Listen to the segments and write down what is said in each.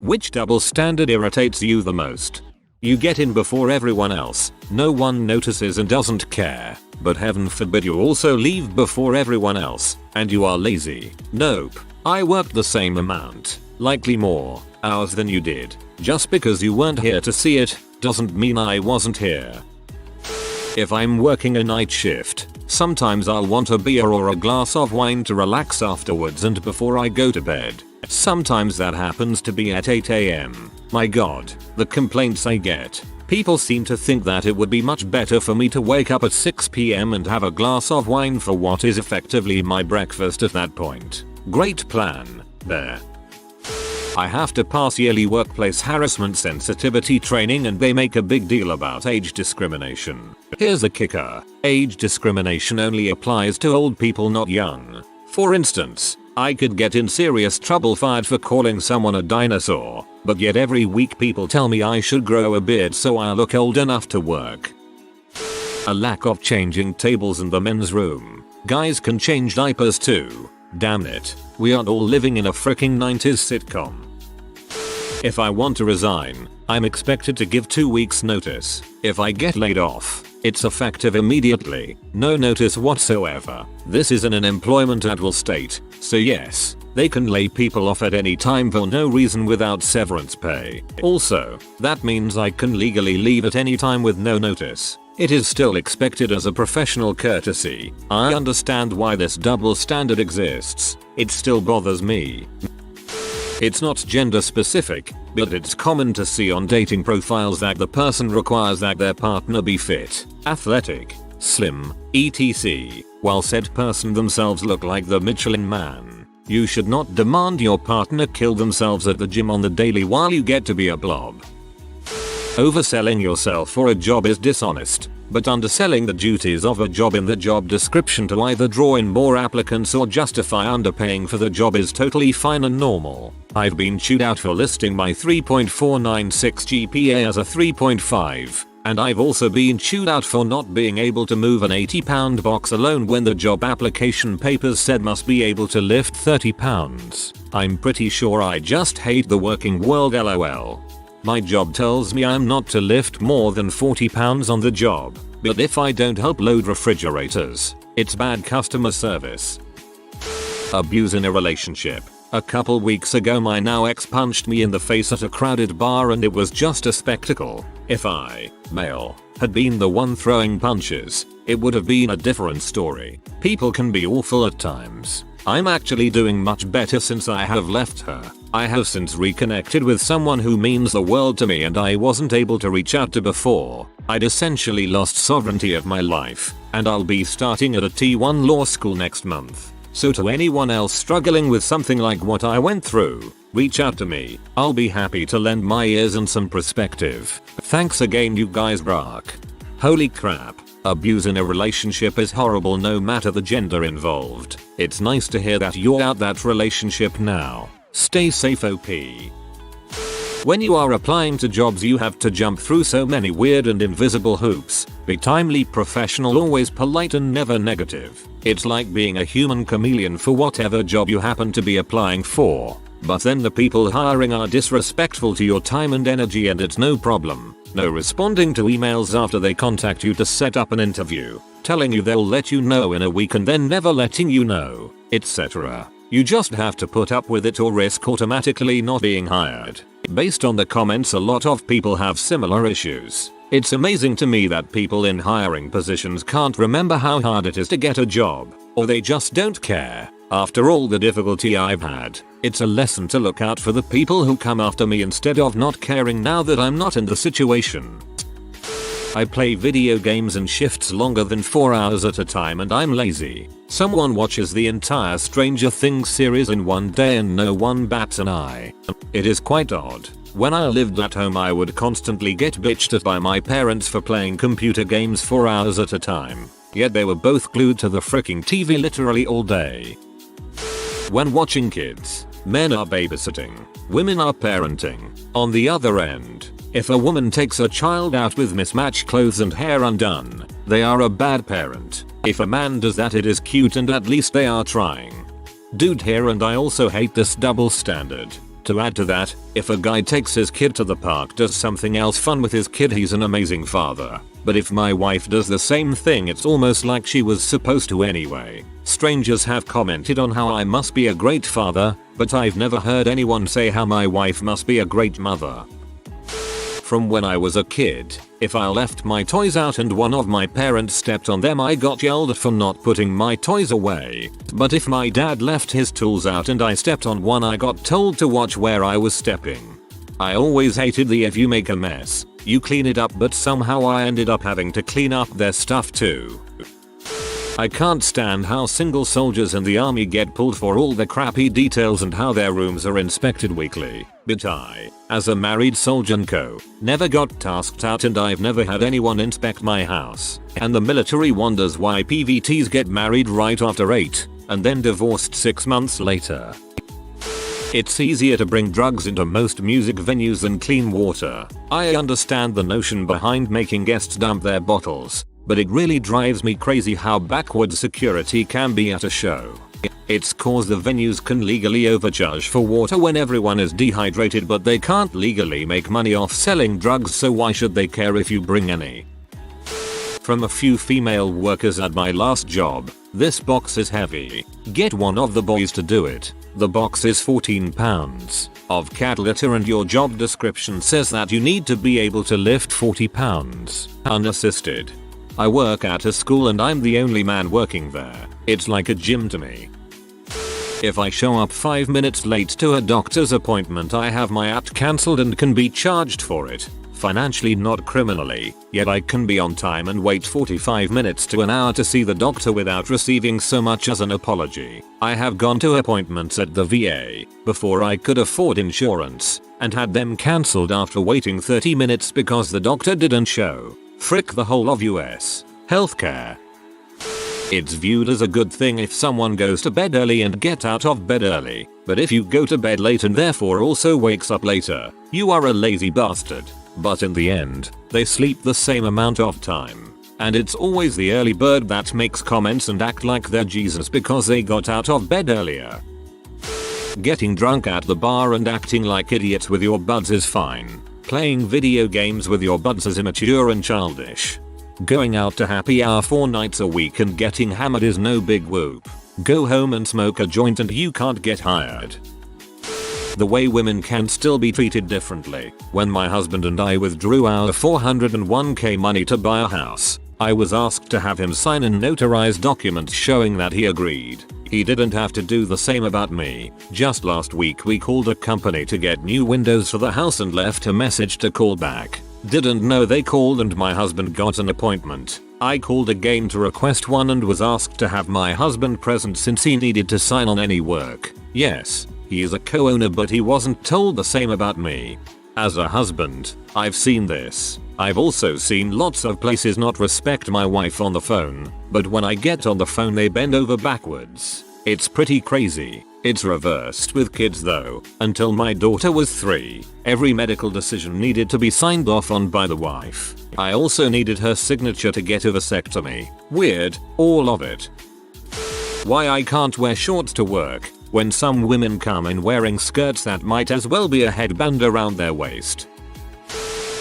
Which double standard irritates you the most? You get in before everyone else, no one notices and doesn't care, but heaven forbid you also leave before everyone else, and you are lazy. Nope. I worked the same amount, likely more, hours than you did. Just because you weren't here to see it, doesn't mean I wasn't here. If I'm working a night shift, sometimes I'll want a beer or a glass of wine to relax afterwards and before I go to bed. Sometimes that happens to be at 8 AM. My god, the complaints I get. People seem to think that it would be much better for me to wake up at 6 PM and have a glass of wine for what is effectively my breakfast at that point. Great plan, there. I have to pass yearly workplace harassment sensitivity training and they make a big deal about age discrimination. Here's the kicker. Age discrimination only applies to old people, not young. For instance, I could get in serious trouble fired for calling someone a dinosaur, but yet every week people tell me I should grow a beard so I look old enough to work. A lack of changing tables in the men's room. Guys can change diapers too. Damn it, we aren't all living in a freaking 90s sitcom. If I want to resign, I'm expected to give 2 weeks notice. If I get laid off, it's effective immediately, no notice whatsoever. This is an employment at will state, so yes, they can lay people off at any time for no reason without severance pay. Also, that means I can legally leave at any time with no notice. It is still expected as a professional courtesy. I understand why this double standard exists. It still bothers me. It's not gender specific, but it's common to see on dating profiles that the person requires that their partner be fit, athletic, slim, etc., while said person themselves look like the Michelin Man. You should not demand your partner kill themselves at the gym on the daily while you get to be a blob. Overselling yourself for a job is dishonest, but underselling the duties of a job in the job description to either draw in more applicants or justify underpaying for the job is totally fine and normal. I've been chewed out for listing my 3.496 GPA as a 3.5, and I've also been chewed out for not being able to move an 80-pound box alone when the job application papers said must be able to lift 30 pounds. I'm pretty sure I just hate the working world, lol. My job tells me I'm not to lift more than 40 pounds on the job, but if I don't help load refrigerators, it's bad customer service. Abuse in a relationship. A couple weeks ago my now ex punched me in the face at a crowded bar and it was just a spectacle. If I, male, had been the one throwing punches, it would have been a different story. People can be awful at times. I'm actually doing much better since I have left her. I have since reconnected with someone who means the world to me and I wasn't able to reach out to before. I'd essentially lost sovereignty of my life, and I'll be starting at a T1 law school next month. So to anyone else struggling with something like what I went through, reach out to me. I'll be happy to lend my ears and some perspective. Thanks again, you guys rock. Holy crap. Abuse in a relationship is horrible no matter the gender involved. It's nice to hear that you're out that relationship now. Stay safe, OP. When you are applying to jobs you have to jump through so many weird and invisible hoops. Be timely, professional, always polite and never negative. It's like being a human chameleon for whatever job you happen to be applying for. But then the people hiring are disrespectful to your time and energy and it's no problem. No responding to emails after they contact you to set up an interview, telling you they'll let you know in a week and then never letting you know, etc. You just have to put up with it or risk automatically not being hired. Based on the comments, a lot of people have similar issues. It's amazing to me that people in hiring positions can't remember how hard it is to get a job, or they just don't care. After all the difficulty I've had, it's a lesson to look out for the people who come after me instead of not caring now that I'm not in the situation. I play video games in shifts longer than 4 hours at a time and I'm lazy. Someone watches the entire Stranger Things series in one day and no one bats an eye. It is quite odd. When I lived at home I would constantly get bitched at by my parents for playing computer games 4 hours at a time. Yet they were both glued to the freaking TV literally all day. When watching kids, men are babysitting, women are parenting. On the other end, if a woman takes a child out with mismatched clothes and hair undone, they are a bad parent. If a man does that, it is cute and at least they are trying. Dude here, and I also hate this double standard. To add to that, if a guy takes his kid to the park, does something else fun with his kid, he's an amazing father. But if my wife does the same thing, it's almost like she was supposed to anyway. Strangers have commented on how I must be a great father, but I've never heard anyone say how my wife must be a great mother. From when I was a kid, if I left my toys out and one of my parents stepped on them, I got yelled at for not putting my toys away. But if my dad left his tools out and I stepped on one, I got told to watch where I was stepping. I always hated the if you make a mess, you clean it up, but somehow I ended up having to clean up their stuff too. I can't stand how single soldiers in the army get pulled for all the crappy details and how their rooms are inspected weekly. But I, as a married soldier never got tasked out, and I've never had anyone inspect my house. And the military wonders why PVTs get married right after 8 and then divorced 6 months later. It's easier to bring drugs into most music venues than clean water. I understand the notion behind making guests dump their bottles, but it really drives me crazy how backwards security can be at a show. It's cause the venues can legally overcharge for water when everyone is dehydrated, but they can't legally make money off selling drugs, so why should they care if you bring any? From a few female workers at my last job, this box is heavy. Get one of the boys to do it. The box is 14 pounds of cat litter and your job description says that you need to be able to lift 40 pounds unassisted. I work at a school and I'm the only man working there. It's like a gym to me. If I show up 5 minutes late to a doctor's appointment, I have my app cancelled and can be charged for it. Financially, not criminally, yet I can be on time and wait 45 minutes to an hour to see the doctor without receiving so much as an apology. I have gone to appointments at the VA before I could afford insurance and had them cancelled after waiting 30 minutes because the doctor didn't show. Frick the whole of US healthcare. It's viewed as a good thing if someone goes to bed early and gets out of bed early, but if you go to bed late and therefore also wakes up later, you are a lazy bastard. But in the end, they sleep the same amount of time. And it's always the early bird that makes comments and act like they're Jesus because they got out of bed earlier. Getting drunk at the bar and acting like idiots with your buds is fine. Playing video games with your buds is immature and childish. Going out to happy hour 4 nights a week and getting hammered is no big whoop. Go home and smoke a joint and you can't get hired. The way women can still be treated differently. When my husband and I withdrew our 401k money to buy a house, I was asked to have him sign and notarize documents showing that he agreed. He didn't have to do the same about me. Just last week we called a company to get new windows for the house and left a message to call back. Didn't know they called and my husband got an appointment. I called again to request one and was asked to have my husband present since he needed to sign on any work. Yes, he is a co-owner, but he wasn't told the same about me. As a husband, I've seen this. I've also seen lots of places not respect my wife on the phone, but when I get on the phone they bend over backwards. It's pretty crazy. It's reversed with kids though. Until my daughter was 3, every medical decision needed to be signed off on by the wife. I also needed her signature to get a vasectomy. Weird, all of it. Why I can't wear shorts to work when some women come in wearing skirts that might as well be a headband around their waist.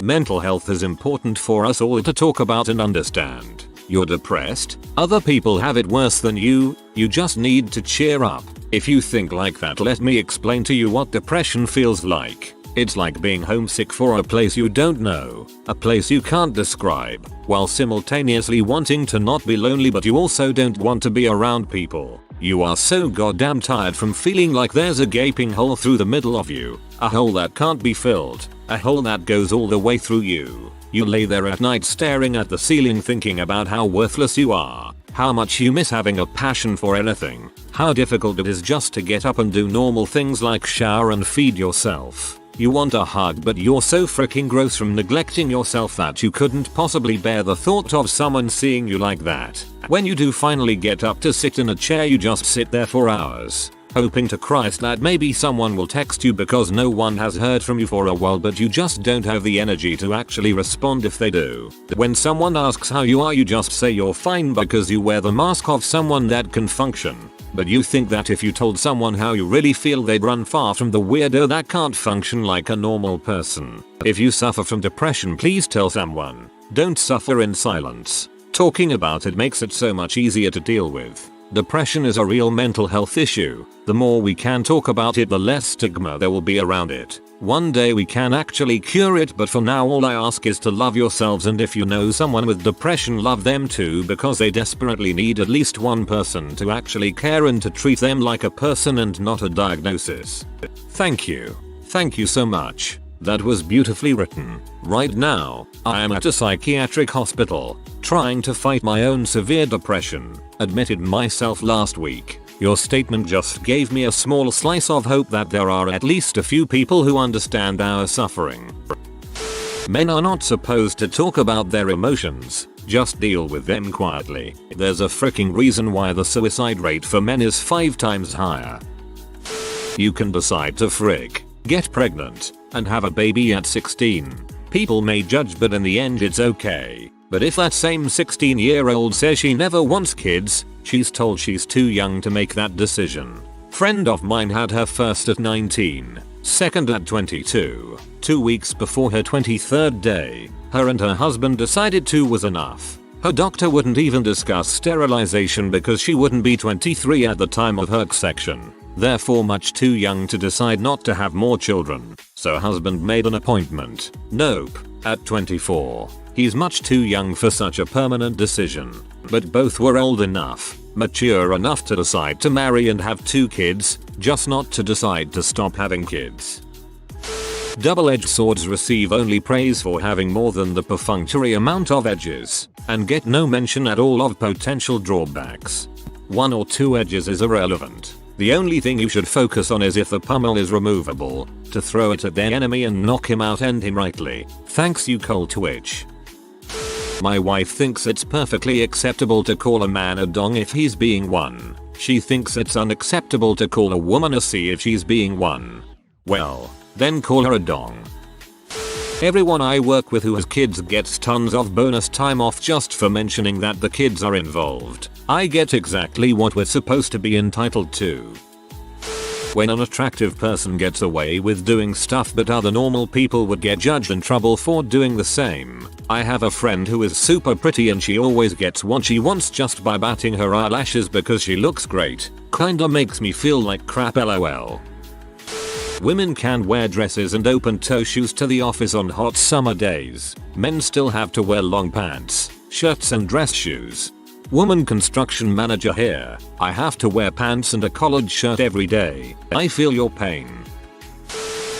Mental health is important for us all to talk about and understand. You're depressed? Other people have it worse than you just need to cheer up. If you think like that, let me explain to you what depression feels like. It's like being homesick for a place you don't know, a place you can't describe, while simultaneously wanting to not be lonely, but you also don't want to be around people. You are so goddamn tired from feeling like there's a gaping hole through the middle of you, a hole that can't be filled, a hole that goes all the way through you. You lay there at night staring at the ceiling thinking about how worthless you are, how much you miss having a passion for anything, how difficult it is just to get up and do normal things like shower and feed yourself. You want a hug, but you're so freaking gross from neglecting yourself that you couldn't possibly bear the thought of someone seeing you like that. When you do finally get up to sit in a chair, you just sit there for hours, hoping to Christ that maybe someone will text you because no one has heard from you for a while, but you just don't have the energy to actually respond if they do. When someone asks how you are, you just say you're fine because you wear the mask of someone that can function. But you think that if you told someone how you really feel they'd run far from the weirdo that can't function like a normal person. If you suffer from depression, please tell someone. Don't suffer in silence. Talking about it makes it so much easier to deal with. Depression is a real mental health issue. The more we can talk about it, the less stigma there will be around it. One day we can actually cure it, but for now all I ask is to love yourselves, and if you know someone with depression, love them too, because they desperately need at least one person to actually care and to treat them like a person and not a diagnosis. Thank you. Thank you so much. That was beautifully written. Right now, I am at a psychiatric hospital, trying to fight my own severe depression. Admitted myself last week. Your statement just gave me a small slice of hope that there are at least a few people who understand our suffering. Men are not supposed to talk about their emotions, just deal with them quietly. There's a freaking reason why the suicide rate for men is 5 times higher. You can decide to get pregnant, and have a baby at 16. People may judge, but in the end it's okay. But if that same 16-year-old says she never wants kids, she's told she's too young to make that decision. Friend of mine had her first at 19, second at 22. 2 weeks before her 23rd day, her and her husband decided 2 was enough. Her doctor wouldn't even discuss sterilization because she wouldn't be 23 at the time of her section. Therefore much too young to decide not to have more children. So husband made an appointment. Nope. At 24. He's much too young for such a permanent decision. But both were old enough, mature enough to decide to marry and have 2 kids, just not to decide to stop having kids. Double-edged swords receive only praise for having more than the perfunctory amount of edges, and get no mention at all of potential drawbacks. 1 or 2 edges is irrelevant. The only thing you should focus on is if the pummel is removable, to throw it at their enemy and knock him out, end him rightly. Thanks you Cole Twitch. My wife thinks it's perfectly acceptable to call a man a dong if he's being one. She thinks it's unacceptable to call a woman a C if she's being one. Well, then call her a dong. Everyone I work with who has kids gets tons of bonus time off just for mentioning that the kids are involved. I get exactly what we're supposed to be entitled to. When an attractive person gets away with doing stuff but other normal people would get judged and trouble for doing the same. I have a friend who is super pretty and she always gets what she wants just by batting her eyelashes because she looks great. Kinda makes me feel like crap, lol. Women can wear dresses and open-toe shoes to the office on hot summer days. Men still have to wear long pants, shirts and dress shoes. Woman construction manager here. I have to wear pants and a collared shirt every day. I feel your pain.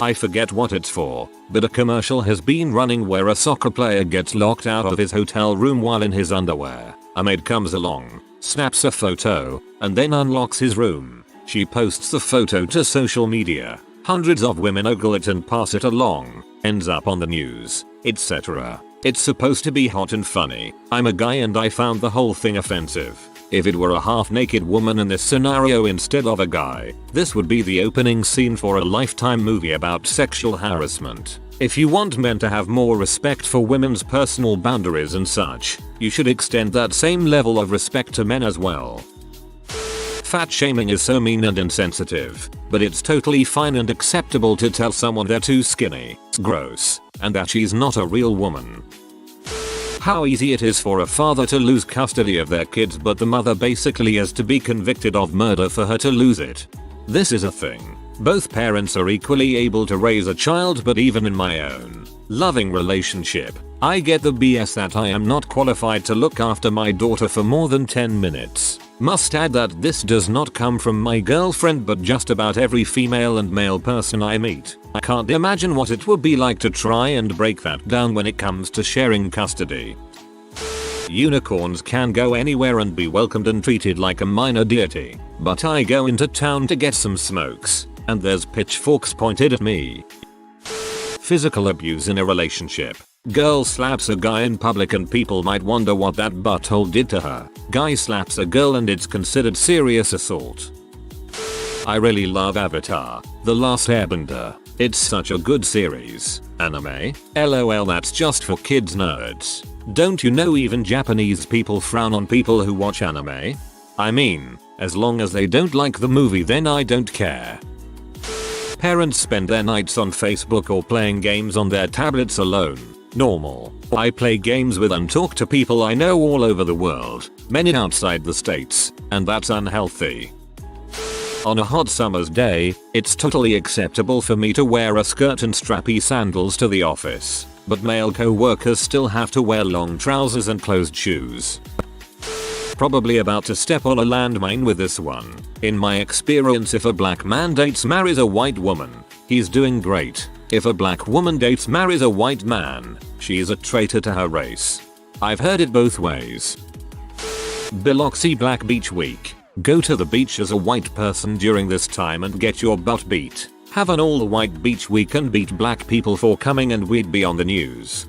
I forget what it's for, but a commercial has been running where a soccer player gets locked out of his hotel room while in his underwear. A maid comes along, snaps a photo, and then unlocks his room. She posts the photo to social media. Hundreds of women ogle it and pass it along. Ends up on the news, etc. It's supposed to be hot and funny. I'm a guy and I found the whole thing offensive. If it were a half-naked woman in this scenario instead of a guy, this would be the opening scene for a Lifetime movie about sexual harassment. If you want men to have more respect for women's personal boundaries and such, you should extend that same level of respect to men as well. Fat shaming is so mean and insensitive, but it's totally fine and acceptable to tell someone they're too skinny, it's gross, and that she's not a real woman. How easy it is for a father to lose custody of their kids, but the mother basically has to be convicted of murder for her to lose it. This is a thing. Both parents are equally able to raise a child, but even in my own loving relationship, I get the BS that I am not qualified to look after my daughter for more than 10 minutes. Must add that this does not come from my girlfriend, but just about every female and male person I meet. I can't imagine what it would be like to try and break that down when it comes to sharing custody. Unicorns can go anywhere and be welcomed and treated like a minor deity, but I go into town to get some smokes, and there's pitchforks pointed at me. Physical abuse in a relationship. Girl slaps a guy in public and people might wonder what that butthole did to her. Guy slaps a girl and it's considered serious assault. I really love Avatar: The Last Airbender. It's such a good series. Anime? LOL, that's just for kids nerds. Don't you know even Japanese people frown on people who watch anime? I mean, as long as they don't like the movie then I don't care. Parents spend their nights on Facebook or playing games on their tablets alone. Normal. I play games with and talk to people I know all over the world, many outside the states, and that's unhealthy. On a hot summer's day, it's totally acceptable for me to wear a skirt and strappy sandals to the office, but male co-workers still have to wear long trousers and closed shoes. Probably about to step on a landmine with this one. In my experience, if a black man marries a white woman, he's doing great. If a black woman marries a white man, she is a traitor to her race. I've heard it both ways. Biloxi Black Beach Week. Go to the beach as a white person during this time and get your butt beat. Have an all-white beach week and beat black people for coming and we'd be on the news.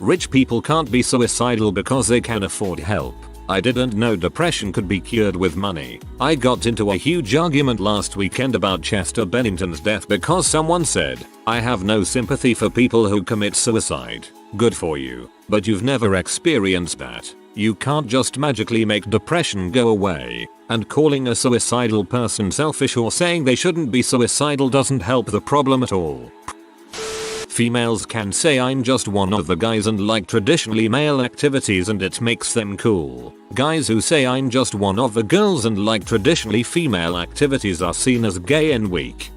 Rich people can't be suicidal because they can afford help. I didn't know depression could be cured with money. I got into a huge argument last weekend about Chester Bennington's death because someone said, "I have no sympathy for people who commit suicide." Good for you, but you've never experienced that. You can't just magically make depression go away, and calling a suicidal person selfish or saying they shouldn't be suicidal doesn't help the problem at all. Females can say I'm just one of the guys and like traditionally male activities and it makes them cool. Guys who say I'm just one of the girls and like traditionally female activities are seen as gay and weak.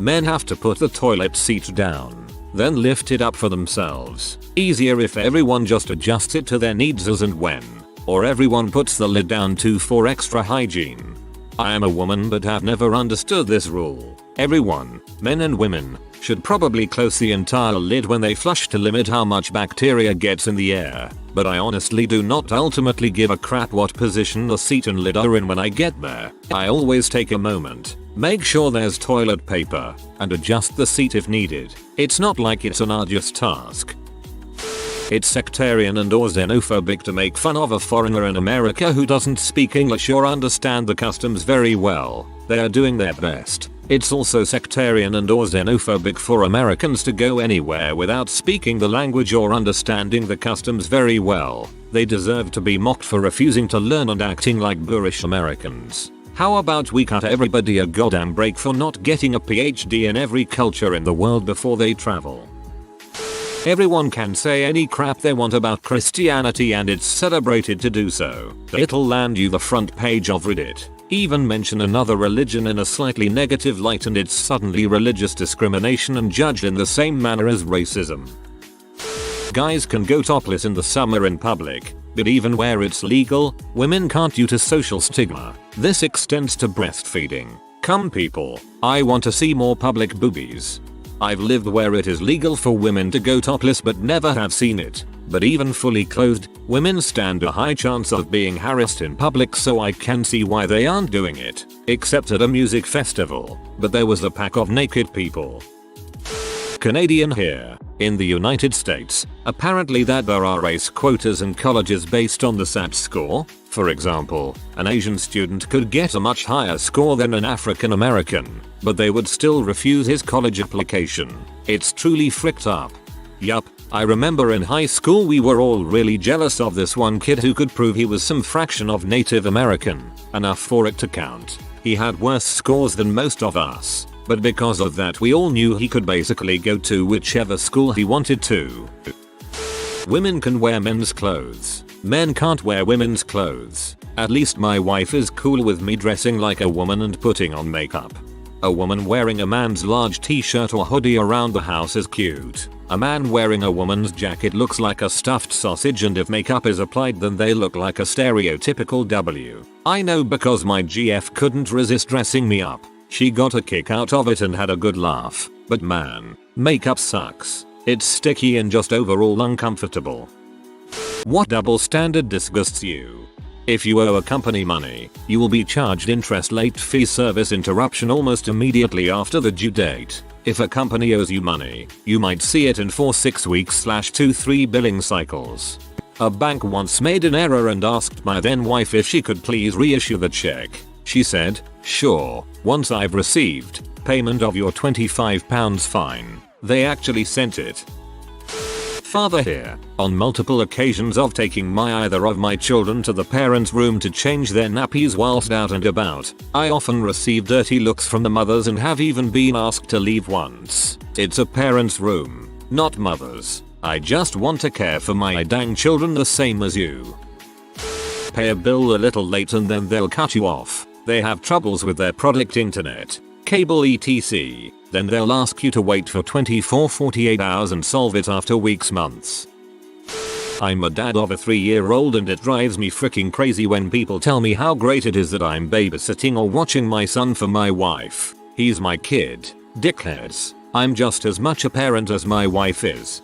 Men have to put the toilet seat down, then lift it up for themselves. Easier if everyone just adjusts it to their needs as and when, or everyone puts the lid down too for extra hygiene. I am a woman but have never understood this rule. Everyone, men and women, should probably close the entire lid when they flush to limit how much bacteria gets in the air, but I honestly do not ultimately give a crap what position the seat and lid are in when I get there. I always take a moment, make sure there's toilet paper, and adjust the seat if needed. It's not like it's an arduous task. It's sectarian and or xenophobic to make fun of a foreigner in America who doesn't speak English or understand the customs very well. They are doing their best. It's also sectarian and or xenophobic for Americans to go anywhere without speaking the language or understanding the customs very well. They deserve to be mocked for refusing to learn and acting like boorish Americans. How about we cut everybody a goddamn break for not getting a PhD in every culture in the world before they travel? Everyone can say any crap they want about Christianity and it's celebrated to do so. It'll land you the front page of Reddit. Even mention another religion in a slightly negative light and it's suddenly religious discrimination and judged in the same manner as racism. Guys can go topless in the summer in public, but even where it's legal, women can't due to social stigma. This extends to breastfeeding. Come people, I want to see more public boobies. I've lived where it is legal for women to go topless but never have seen it. But even fully clothed, women stand a high chance of being harassed in public, so I can see why they aren't doing it. Except at a music festival, but there was a pack of naked people. Canadian here. In the United States, apparently that there are race quotas in colleges based on the SAT score. For example, an Asian student could get a much higher score than an African American, but they would still refuse his college application. It's truly fricked up. Yup, I remember in high school we were all really jealous of this one kid who could prove he was some fraction of Native American, enough for it to count. He had worse scores than most of us, but because of that we all knew he could basically go to whichever school he wanted to. Women can wear men's clothes. Men can't wear women's clothes. At least my wife is cool with me dressing like a woman and putting on makeup. A woman wearing a man's large t-shirt or hoodie around the house is cute. A man wearing a woman's jacket looks like a stuffed sausage, and if makeup is applied then they look like a stereotypical W. I know because my GF couldn't resist dressing me up. She got a kick out of it and had a good laugh. But man, makeup sucks. It's sticky and just overall uncomfortable. What double standard disgusts you? If you owe a company money, you will be charged interest late fee service interruption almost immediately after the due date. If a company owes you money, you might see it in 4-6 weeks/2-3 billing cycles. A bank once made an error and asked my then wife if she could please reissue the check. She said, "Sure, once I've received payment of your £25 fine." They actually sent it. Father here, on multiple occasions of taking either of my children to the parents' room to change their nappies whilst out and about. I often receive dirty looks from the mothers and have even been asked to leave once. It's a parent's room, not mother's. I just want to care for my dang children the same as you. Pay a bill a little late and then they'll cut you off. They have troubles with their product, internet, cable, etc. Then they'll ask you to wait for 24-48 hours and solve it after weeks, months. I'm a dad of a 3-year-old and it drives me freaking crazy when people tell me how great it is that I'm babysitting or watching my son for my wife. He's my kid. Dickheads. I'm just as much a parent as my wife is.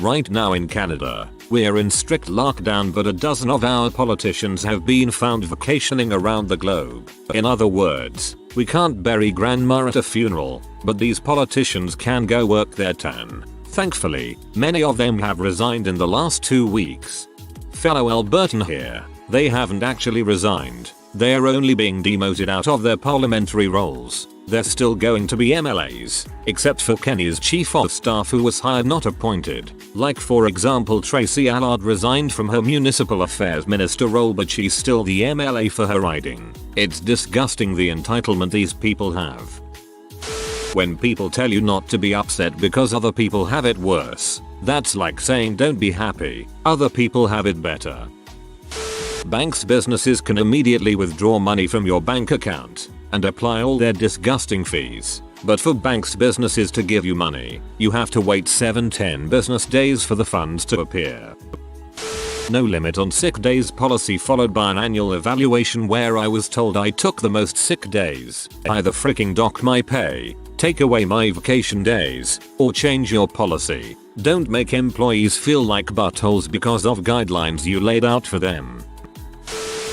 Right now in Canada, we're in strict lockdown, but a dozen of our politicians have been found vacationing around the globe. In other words, we can't bury grandma at a funeral, but these politicians can go work their tan. Thankfully, many of them have resigned in the last 2 weeks. Fellow Albertan here, they haven't actually resigned. They are only being demoted out of their parliamentary roles. They're still going to be MLAs, except for Kenny's chief of staff who was hired not appointed. Like for example, Tracy Allard resigned from her municipal affairs minister role, but she's still the MLA for her riding. It's disgusting the entitlement these people have. When people tell you not to be upset because other people have it worse, that's like saying don't be happy, other people have it better. Banks' businesses can immediately withdraw money from your bank account and apply all their disgusting fees. But for banks' businesses to give you money, you have to wait 7-10 business days for the funds to appear. No limit on sick days policy followed by an annual evaluation where I was told I took the most sick days. Either freaking dock my pay, take away my vacation days, or change your policy. Don't make employees feel like buttholes because of guidelines you laid out for them.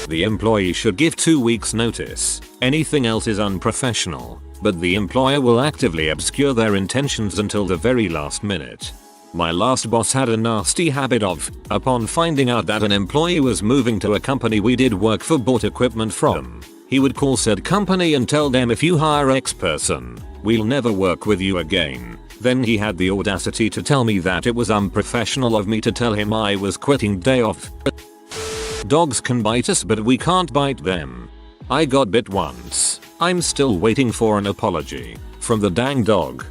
The employee should give 2 weeks notice. Anything else is unprofessional, but the employer will actively obscure their intentions until the very last minute. My last boss had a nasty habit of, upon finding out that an employee was moving to a company we did work for, bought equipment from, he would call said company and tell them, if you hire X person, we'll never work with you again. Then he had the audacity to tell me that it was unprofessional of me to tell him I was quitting day off. Dogs can bite us but we can't bite them. I got bit once. I'm still waiting for an apology from the dang dog.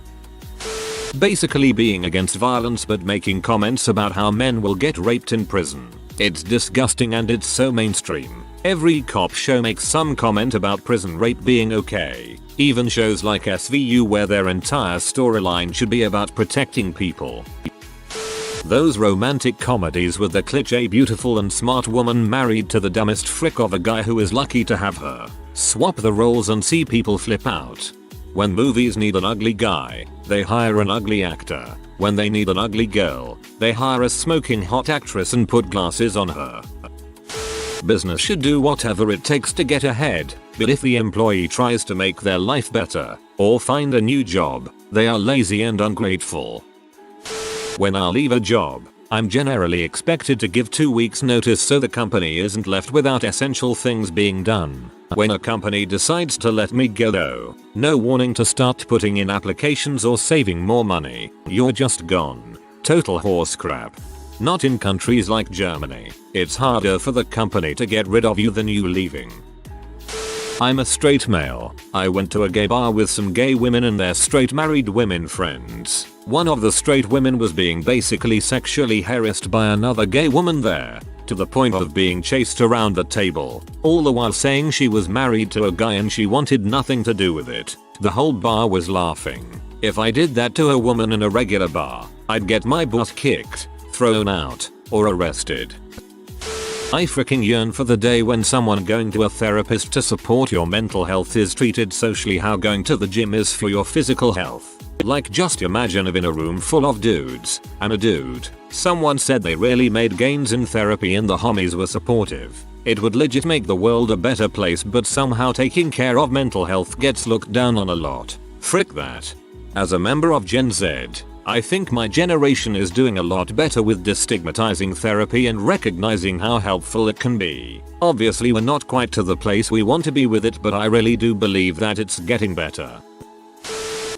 Basically being against violence but making comments about how men will get raped in prison. It's disgusting and it's so mainstream. Every cop show makes some comment about prison rape being okay. Even shows like SVU where their entire storyline should be about protecting people. Those romantic comedies with the cliché beautiful and smart woman married to the dumbest frick of a guy who is lucky to have her. Swap the roles and see people flip out. When movies need an ugly guy, they hire an ugly actor. When they need an ugly girl, they hire a smoking hot actress and put glasses on her. Business should do whatever it takes to get ahead, but if the employee tries to make their life better or find a new job, they are lazy and ungrateful. When I leave a job, I'm generally expected to give 2 weeks notice so the company isn't left without essential things being done. When a company decides to let me go, no warning to start putting in applications or saving more money. You're just gone. Total horse crap. Not in countries like Germany. It's harder for the company to get rid of you than you leaving. I'm a straight male. I went to a gay bar with some gay women and their straight married women friends. One of the straight women was being basically sexually harassed by another gay woman there, to the point of being chased around the table, all the while saying she was married to a guy and she wanted nothing to do with it. The whole bar was laughing. If I did that to a woman in a regular bar, I'd get my butt kicked, thrown out, or arrested. I freaking yearn for the day when someone going to a therapist to support your mental health is treated socially how going to the gym is for your physical health. Like just imagine if in a room full of dudes, and a dude, someone said they really made gains in therapy and the homies were supportive. It would legit make the world a better place, but somehow taking care of mental health gets looked down on a lot. Frick that. As a member of Gen Z, I think my generation is doing a lot better with destigmatizing therapy and recognizing how helpful it can be. Obviously we're not quite to the place we want to be with it, but I really do believe that it's getting better.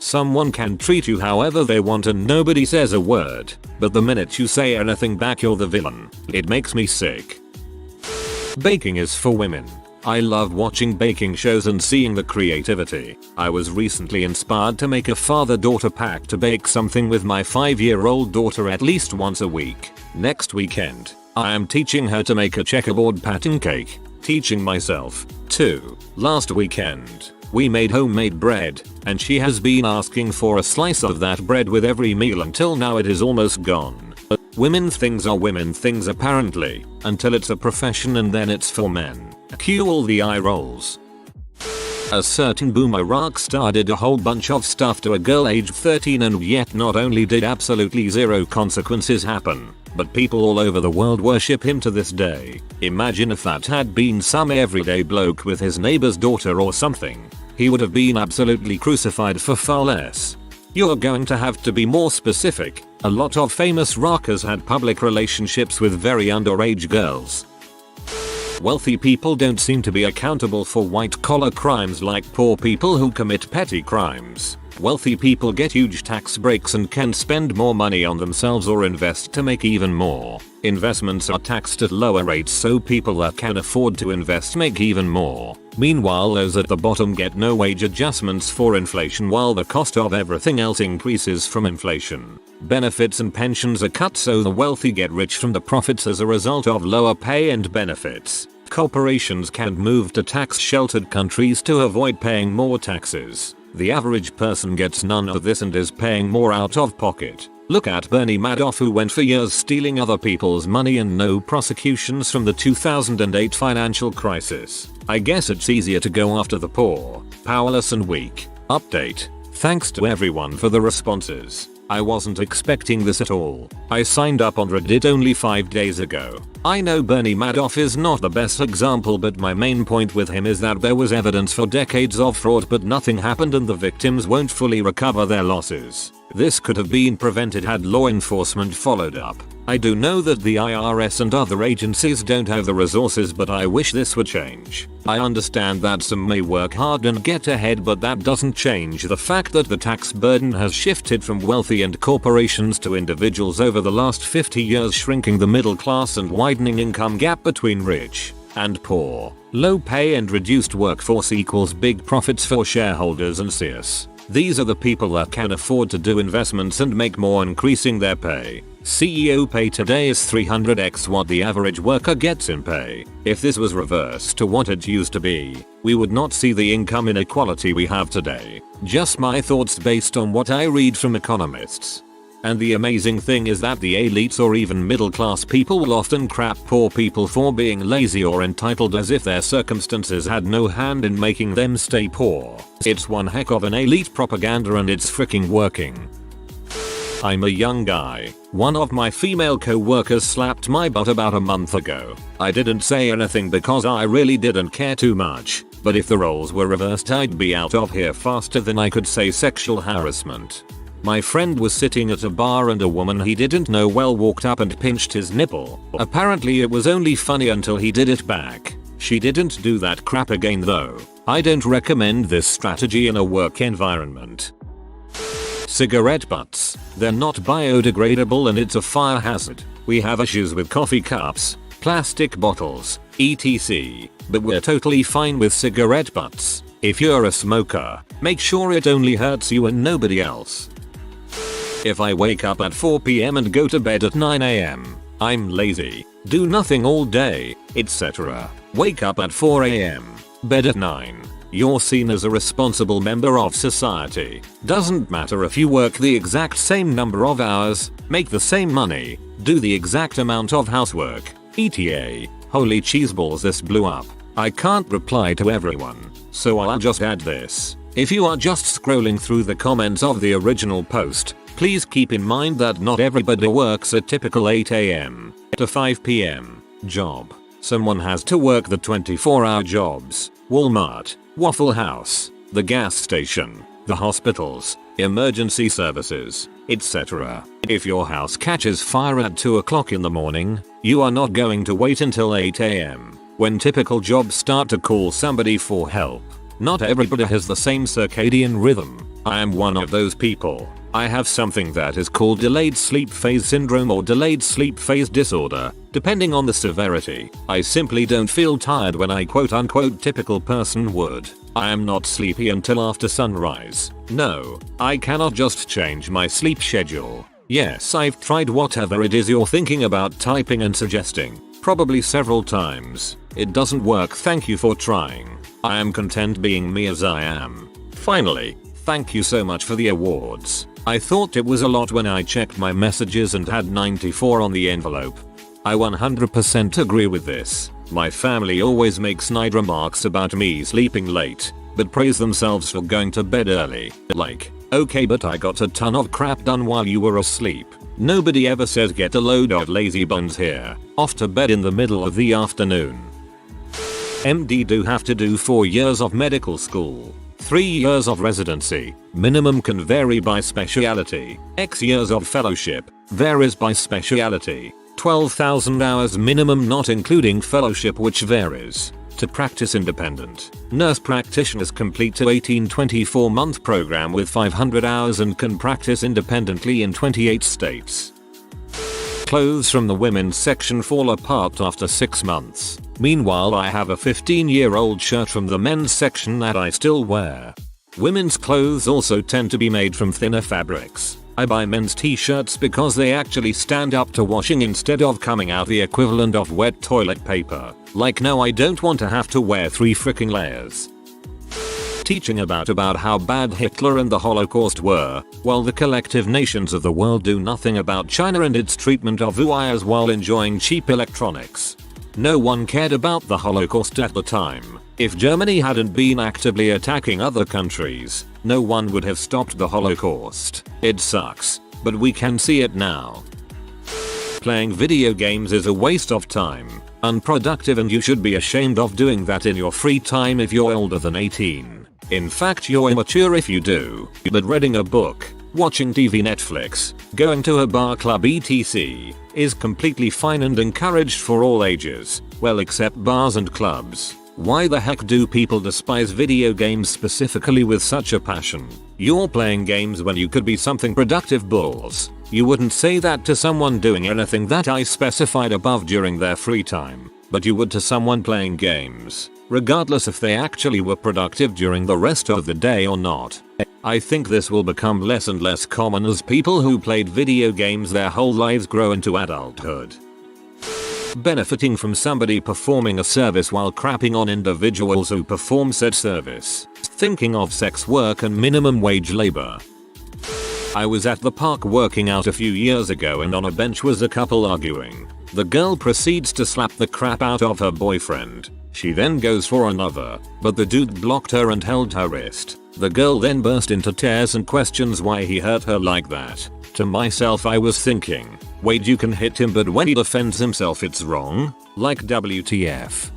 Someone can treat you however they want and nobody says a word, but the minute you say anything back you're the villain. It makes me sick. Baking is for women. I love watching baking shows and seeing the creativity. I was recently inspired to make a father-daughter pact to bake something with my 5-year-old daughter at least once a week. Next weekend, I am teaching her to make a checkerboard pattern cake. Teaching myself, too. Last weekend, we made homemade bread, and she has been asking for a slice of that bread with every meal until now it is almost gone. Women things are women things apparently, until it's a profession and then it's for men. Cue all the eye rolls. A certain boomer rock star did a whole bunch of stuff to a girl aged 13 and yet not only did absolutely zero consequences happen, but people all over the world worship him to this day. Imagine if that had been some everyday bloke with his neighbor's daughter or something. He would have been absolutely crucified for far less. You're going to have to be more specific. A lot of famous rockers had public relationships with very underage girls. Wealthy people don't seem to be accountable for white-collar crimes like poor people who commit petty crimes. Wealthy people get huge tax breaks and can spend more money on themselves or invest to make even more. Investments are taxed at lower rates so people that can afford to invest make even more. Meanwhile those at the bottom get no wage adjustments for inflation while the cost of everything else increases from inflation. Benefits and pensions are cut so the wealthy get rich from the profits as a result of lower pay and benefits. Corporations can't move to tax-sheltered countries to avoid paying more taxes. The average person gets none of this and is paying more out of pocket. Look at Bernie Madoff who went for years stealing other people's money and no prosecutions from the 2008 financial crisis. I guess it's easier to go after the poor, powerless and weak. Update. Thanks to everyone for the responses. I wasn't expecting this at all. I signed up on Reddit only 5 days ago. I know Bernie Madoff is not the best example but my main point with him is that there was evidence for decades of fraud but nothing happened and the victims won't fully recover their losses. This could have been prevented had law enforcement followed up. I do know that the IRS and other agencies don't have the resources but I wish this would change. I understand that some may work hard and get ahead but that doesn't change the fact that the tax burden has shifted from wealthy and corporations to individuals over the last 50 years shrinking the middle class and widening income gap between rich and poor. Low pay and reduced workforce equals big profits for shareholders and CS. These are the people that can afford to do investments and make more increasing their pay. CEO pay today is 300x what the average worker gets in pay. If this was reversed to what it used to be, we would not see the income inequality we have today. Just my thoughts based on what I read from economists. And the amazing thing is that the elites or even middle class people will often crap poor people for being lazy or entitled as if their circumstances had no hand in making them stay poor. It's one heck of an elite propaganda and it's freaking working. I'm a young guy. One of my female co-workers slapped my butt about a month ago. I didn't say anything because I really didn't care too much, but if the roles were reversed I'd be out of here faster than I could say sexual harassment. My friend was sitting at a bar and a woman he didn't know well walked up and pinched his nipple. Apparently it was only funny until he did it back. She didn't do that crap again though. I don't recommend this strategy in a work environment. Cigarette butts. They're not biodegradable and it's a fire hazard. We have issues with coffee cups, plastic bottles, etc. But we're totally fine with cigarette butts. If you're a smoker, make sure it only hurts you and nobody else. If I wake up at 4 PM and go to bed at 9 AM, I'm lazy, do nothing all day, etc. Wake up at 4 AM, bed at 9. You're seen as a responsible member of society. Doesn't matter if you work the exact same number of hours, make the same money, do the exact amount of housework, etc. Holy cheeseballs, this blew up. I can't reply to everyone, so I'll just add this. If you are just scrolling through the comments of the original post, please keep in mind that not everybody works a typical 8 AM to 5 PM job. Someone has to work the 24-hour jobs. Walmart, Waffle House, the gas station, the hospitals, emergency services, etc. If your house catches fire at 2 o'clock in the morning, you are not going to wait until 8 AM when typical jobs start to call somebody for help. Not everybody has the same circadian rhythm. I am one of those people. I have something that is called delayed sleep phase syndrome or delayed sleep phase disorder, depending on the severity. I simply don't feel tired when I quote unquote typical person would. I am not sleepy until after sunrise. No, I cannot just change my sleep schedule. Yes, I've tried whatever it is you're thinking about typing and suggesting. Probably several times. It doesn't work. Thank you for trying. I am content being me as I am. Finally, thank you so much for the awards. I thought it was a lot when I checked my messages and had 94 on the envelope. I 100% agree with this. My family always makes snide remarks about me sleeping late, but praise themselves for going to bed early. Like, okay, but I got a ton of crap done while you were asleep. Nobody ever says get a load of lazy buns here, off to bed in the middle of the afternoon. MD do have to do 4 years of medical school. 3 years of residency, minimum can vary by speciality. X years of fellowship, varies by speciality. 12,000 hours minimum not including fellowship which varies. To practice independent, nurse practitioners complete a 18-24-month program with 500 hours and can practice independently in 28 states. Clothes from the women's section fall apart after 6 months. Meanwhile, I have a 15-year-old shirt from the men's section that I still wear. Women's clothes also tend to be made from thinner fabrics. I buy men's t-shirts because they actually stand up to washing instead of coming out the equivalent of wet toilet paper. Like, no, I don't want to have to wear 3 freaking layers. Teaching about how bad Hitler and the Holocaust were, while the collective nations of the world do nothing about China and its treatment of Uyghurs while enjoying cheap electronics. No one cared about the Holocaust at the time. If Germany hadn't been actively attacking other countries, no one would have stopped the Holocaust. It sucks, but we can see it now. Playing video games is a waste of time, unproductive, and you should be ashamed of doing that in your free time if you're older than 18. In fact, you're immature if you do. But reading a book, watching TV, Netflix, going to a bar, club, etc. is completely fine and encouraged for all ages. Well, except bars and clubs. Why the heck do people despise video games specifically with such a passion? You're playing games when you could be something productive, balls. You wouldn't say that to someone doing anything that I specified above during their free time, but you would to someone playing games, regardless if they actually were productive during the rest of the day or not. I think this will become less and less common as people who played video games their whole lives grow into adulthood. Benefiting from somebody performing a service while crapping on individuals who perform said service. Thinking of sex work and minimum wage labor. I was at the park working out a few years ago and on a bench was a couple arguing. The girl proceeds to slap the crap out of her boyfriend. She then goes for another, but the dude blocked her and held her wrist. The girl then burst into tears and questions why he hurt her like that. To myself, I was thinking, wait, you can hit him, but when he defends himself it's wrong? Like, WTF.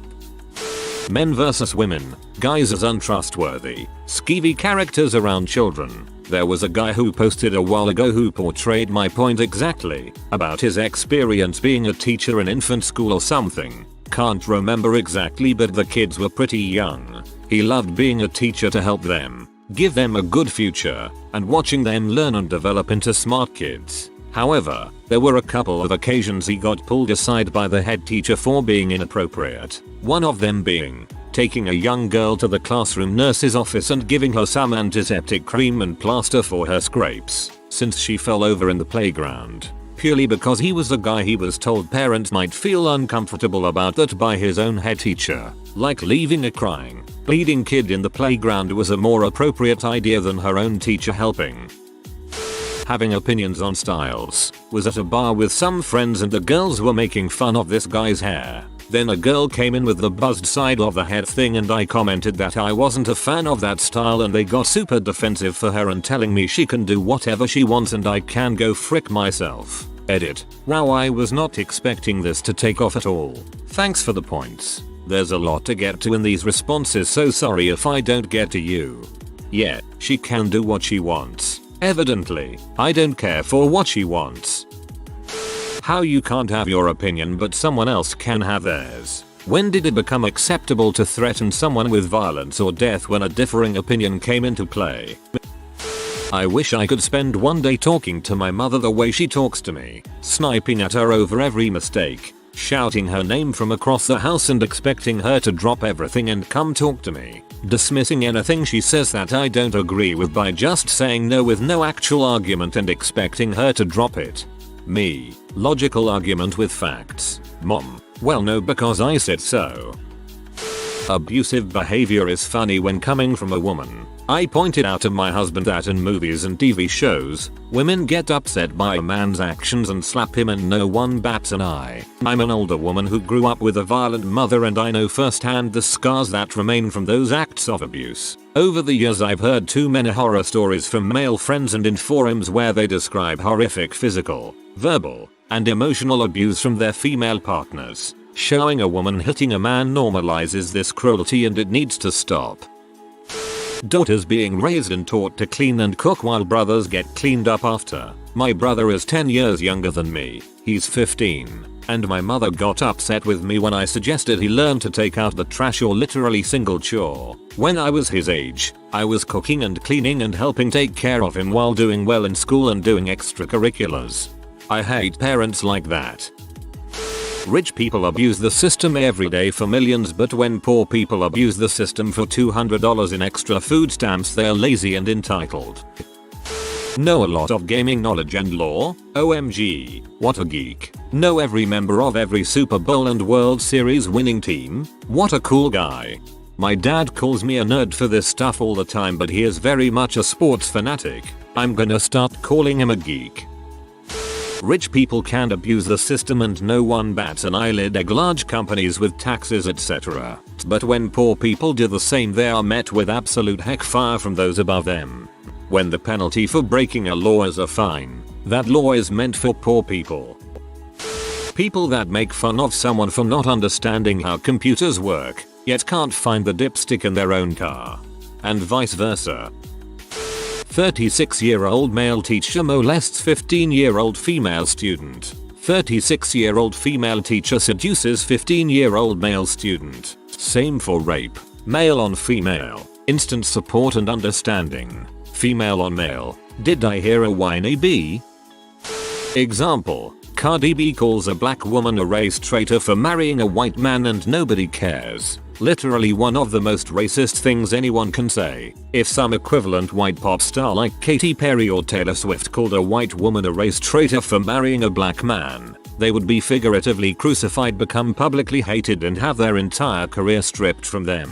Men versus women, guys as untrustworthy, skeevy characters around children. There was a guy who posted a while ago who portrayed my point exactly, about his experience being a teacher in infant school or something. Can't remember exactly, but the kids were pretty young. He loved being a teacher to help them, give them a good future, and watching them learn and develop into smart kids. However, there were a couple of occasions he got pulled aside by the head teacher for being inappropriate. One of them being taking a young girl to the classroom nurse's office and giving her some antiseptic cream and plaster for her scrapes, since she fell over in the playground. Purely because he was the guy he was told parents might feel uncomfortable about that by his own head teacher. Like leaving a crying, bleeding kid in the playground was a more appropriate idea than her own teacher helping. Having opinions on styles. Was at a bar with some friends and the girls were making fun of this guy's hair. Then a girl came in with the buzzed side of the head thing and I commented that I wasn't a fan of that style and they got super defensive for her and telling me she can do whatever she wants and I can go frick myself. Edit. Wow, I was not expecting this to take off at all. Thanks for the points. There's a lot to get to in these responses, so sorry if I don't get to you. Yeah, she can do what she wants. Evidently, I don't care for what she wants. How you can't have your opinion but someone else can have theirs. When did it become acceptable to threaten someone with violence or death when a differing opinion came into play? I wish I could spend one day talking to my mother the way she talks to me, sniping at her over every mistake, shouting her name from across the house and expecting her to drop everything and come talk to me, dismissing anything she says that I don't agree with by just saying no with no actual argument and expecting her to drop it. Me, logical argument with facts. Mom, well no because I said so. Abusive behavior is funny when coming from a woman. I pointed out to my husband that in movies and TV shows, women get upset by a man's actions and slap him and no one bats an eye. I'm an older woman who grew up with a violent mother and I know firsthand the scars that remain from those acts of abuse. Over the years I've heard too many horror stories from male friends and in forums where they describe horrific physical, verbal, and emotional abuse from their female partners. Showing a woman hitting a man normalizes this cruelty and it needs to stop. Daughters being raised and taught to clean and cook while brothers get cleaned up after. My brother is 10 years younger than me, he's 15, and my mother got upset with me when I suggested he learn to take out the trash or literally single chore. When I was his age, I was cooking and cleaning and helping take care of him while doing well in school and doing extracurriculars. I hate parents like that. Rich people abuse the system every day for millions, but when poor people abuse the system for $200 in extra food stamps they're lazy and entitled. Know a lot of gaming knowledge and lore? OMG, what a geek. Know every member of every Super Bowl and World Series winning team? What a cool guy. My dad calls me a nerd for this stuff all the time, but he is very much a sports fanatic. I'm gonna start calling him a geek. Rich people can abuse the system and no one bats an eyelid, egg large companies with taxes etc. But when poor people do the same they are met with absolute heckfire from those above them. When the penalty for breaking a law is a fine, that law is meant for poor people. People that make fun of someone for not understanding how computers work, yet can't find the dipstick in their own car. And vice versa. 36-year-old male teacher molests 15-year-old female student. 36-year-old female teacher seduces 15-year-old male student. Same for rape. Male on female. Instant support and understanding. Female on male. Did I hear a whiny bee? Example. Cardi B calls a black woman a race traitor for marrying a white man and nobody cares. Literally one of the most racist things anyone can say. If some equivalent white pop star like Katy Perry or Taylor Swift called a white woman a race traitor for marrying a black man, they would be figuratively crucified, become publicly hated and have their entire career stripped from them.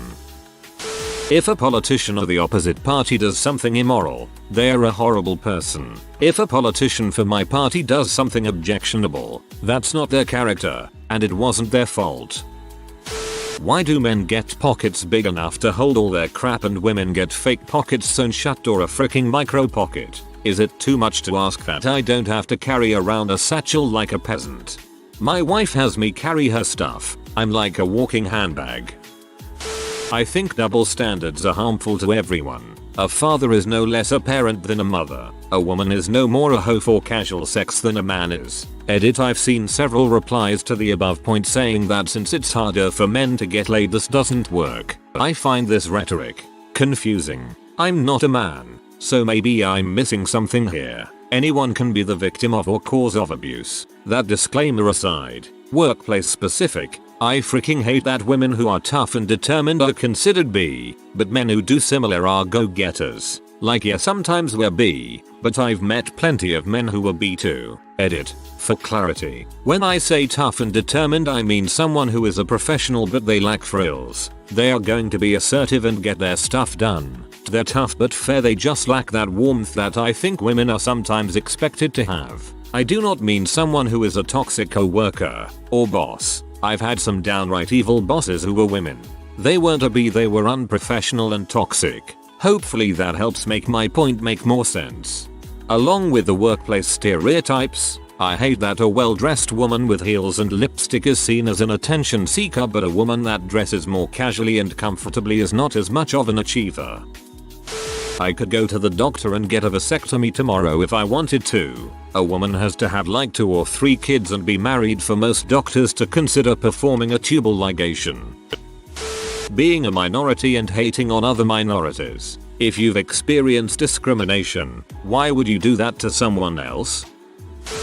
If a politician of the opposite party does something immoral, they are a horrible person. If a politician for my party does something objectionable, that's not their character, and it wasn't their fault. Why do men get pockets big enough to hold all their crap and women get fake pockets sewn shut or a freaking micro pocket? Is it too much to ask that I don't have to carry around a satchel like a peasant? My wife has me carry her stuff. I'm like a walking handbag. I think double standards are harmful to everyone. A father is no less a parent than a mother. A woman is no more a hoe for casual sex than a man is. Edit. I've seen several replies to the above point saying that since it's harder for men to get laid this doesn't work. I find this rhetoric confusing. I'm not a man, so maybe I'm missing something here. Anyone can be the victim of or cause of abuse. That disclaimer aside, workplace specific, I freaking hate that women who are tough and determined are considered B, but men who do similar are go-getters. Like yeah, sometimes we're B, but I've met plenty of men who were B too. Edit. For clarity, when I say tough and determined I mean someone who is a professional but they lack frills. They are going to be assertive and get their stuff done. They're tough but fair, they just lack that warmth that I think women are sometimes expected to have. I do not mean someone who is a toxic co-worker or boss. I've had some downright evil bosses who were women. They weren't a B, they were unprofessional and toxic. Hopefully that helps make my point make more sense. Along with the workplace stereotypes, I hate that a well-dressed woman with heels and lipstick is seen as an attention seeker, but a woman that dresses more casually and comfortably is not as much of an achiever. I could go to the doctor and get a vasectomy tomorrow if I wanted to. A woman has to have like 2 or 3 kids and be married for most doctors to consider performing a tubal ligation. Being a minority and hating on other minorities. If you've experienced discrimination, why would you do that to someone else?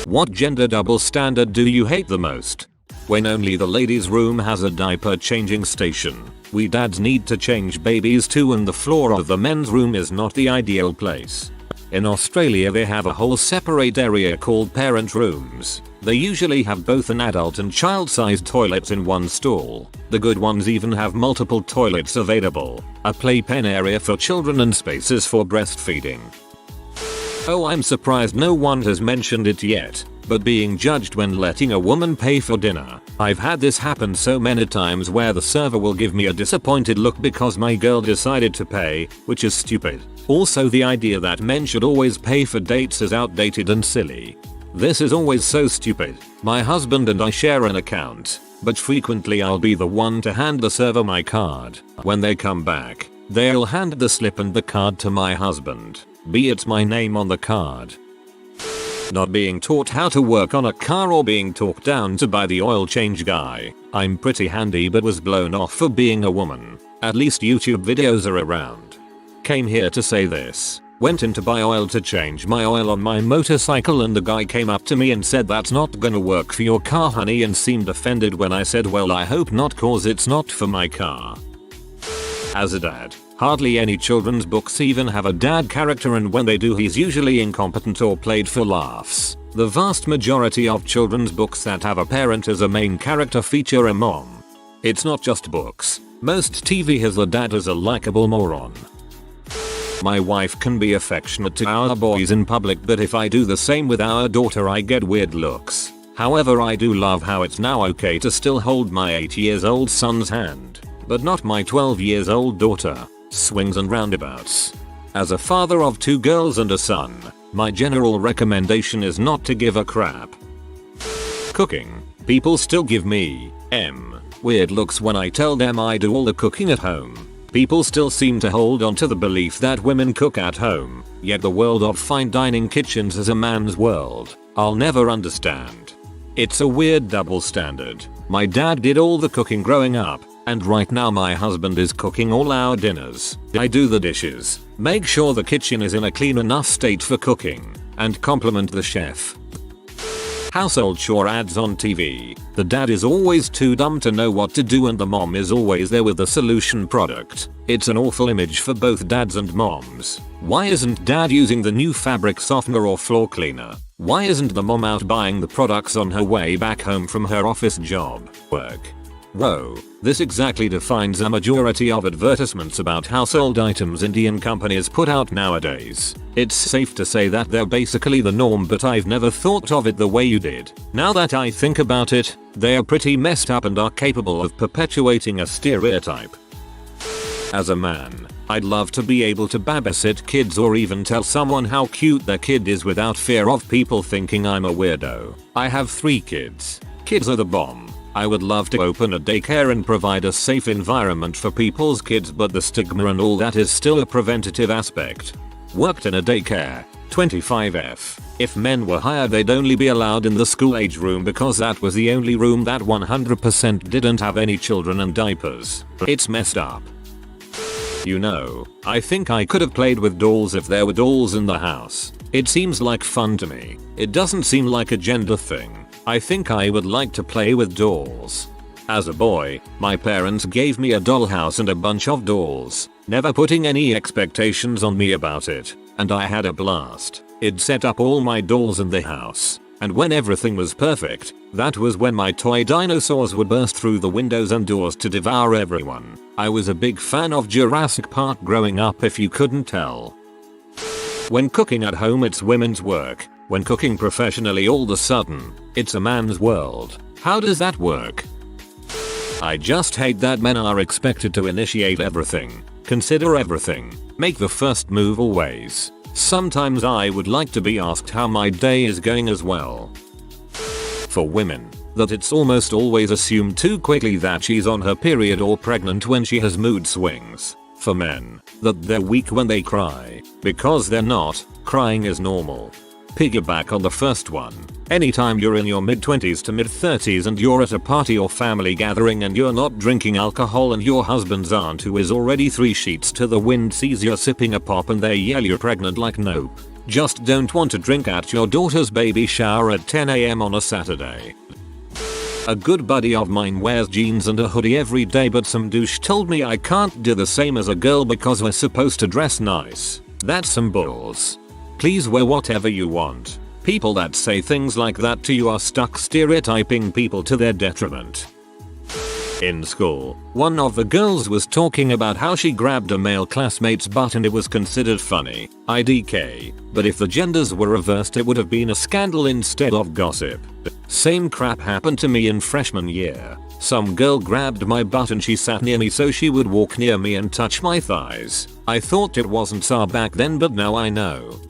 What gender double standard do you hate the most? When only the ladies' room has a diaper changing station, we dads need to change babies too, and the floor of the men's room is not the ideal place. In Australia they have a whole separate area called parent rooms. They usually have both an adult and child-sized toilets in one stall. The good ones even have multiple toilets available, a playpen area for children and spaces for breastfeeding. Oh, I'm surprised no one has mentioned it yet, but being judged when letting a woman pay for dinner. I've had this happen so many times where the server will give me a disappointed look because my girl decided to pay, which is stupid. Also, the idea that men should always pay for dates is outdated and silly. This is always so stupid. My husband and I share an account, but frequently I'll be the one to hand the server my card. When they come back, they'll hand the slip and the card to my husband, be it my name on the card. Not being taught how to work on a car or being talked down to by the oil change guy. I'm pretty handy but was blown off for being a woman. At least YouTube videos are around. Came here to say this. Went in to buy oil to change my oil on my motorcycle and the guy came up to me and said, "That's not gonna work for your car, honey," and seemed offended when I said, "Well, I hope not, cause it's not for my car." As a dad, hardly any children's books even have a dad character, and when they do he's usually incompetent or played for laughs. The vast majority of children's books that have a parent as a main character feature a mom. It's not just books. Most TV has a dad as a likable moron. My wife can be affectionate to our boys in public, but if I do the same with our daughter I get weird looks. However, I do love how it's now okay to still hold my 8-year-old son's hand, but not my 12-year-old daughter. Swings and roundabouts. As a father of 2 girls and a son, my general recommendation is not to give a crap. Cooking. People still give me weird looks when I tell them I do all the cooking at home. People still seem to hold on to the belief that women cook at home, yet the world of fine dining kitchens is a man's world. I'll never understand. It's a weird double standard. My dad did all the cooking growing up, and right now my husband is cooking all our dinners. I do the dishes, make sure the kitchen is in a clean enough state for cooking, and compliment the chef. Household chore ads on TV. The dad is always too dumb to know what to do and the mom is always there with the solution product. It's an awful image for both dads and moms. Why isn't dad using the new fabric softener or floor cleaner? Why isn't the mom out buying the products on her way back home from her office job? Work. Whoa, this exactly defines a majority of advertisements about household items Indian companies put out nowadays. It's safe to say that they're basically the norm, but I've never thought of it the way you did. Now that I think about it, they're pretty messed up and are capable of perpetuating a stereotype. As a man, I'd love to be able to babysit kids or even tell someone how cute their kid is without fear of people thinking I'm a weirdo. I have 3 kids. Kids are the bomb. I would love to open a daycare and provide a safe environment for people's kids, but the stigma and all that is still a preventative aspect. Worked in a daycare. 25F. If men were hired they'd only be allowed in the school age room because that was the only room that 100% didn't have any children and diapers. It's messed up. You know, I think I could have played with dolls if there were dolls in the house. It seems like fun to me. It doesn't seem like a gender thing. I think I would like to play with dolls. As a boy, my parents gave me a dollhouse and a bunch of dolls, never putting any expectations on me about it, and I had a blast. I'd set up all my dolls in the house, and when everything was perfect, that was when my toy dinosaurs would burst through the windows and doors to devour everyone. I was a big fan of Jurassic Park growing up, if you couldn't tell. When cooking at home it's women's work. When cooking professionally all of a sudden, it's a man's world. How does that work? I just hate that men are expected to initiate everything, consider everything, make the first move always. Sometimes I would like to be asked how my day is going as well. For women, that it's almost always assumed too quickly that she's on her period or pregnant when she has mood swings. For men, that they're weak when they cry, because they're not. Crying is normal. piggyback on the first one. Anytime you're in your mid-20s to mid-30s and you're at a party or family gathering and you're not drinking alcohol and your husband's aunt who is already 3 sheets to the wind sees you're sipping a pop and they yell you're pregnant, like nope. Just don't want to drink at your daughter's baby shower at 10 AM on a Saturday. A good buddy of mine wears jeans and a hoodie every day, but some douche told me I can't do the same as a girl because we're supposed to dress nice. That's some balls. Please wear whatever you want. People that say things like that to you are stuck stereotyping people to their detriment. In school, one of the girls was talking about how she grabbed a male classmate's butt and it was considered funny, IDK, but if the genders were reversed it would have been a scandal instead of gossip. Same crap happened to me in freshman year. Some girl grabbed my butt and she sat near me so she would walk near me and touch my thighs. I thought it wasn't so back then, but now I know.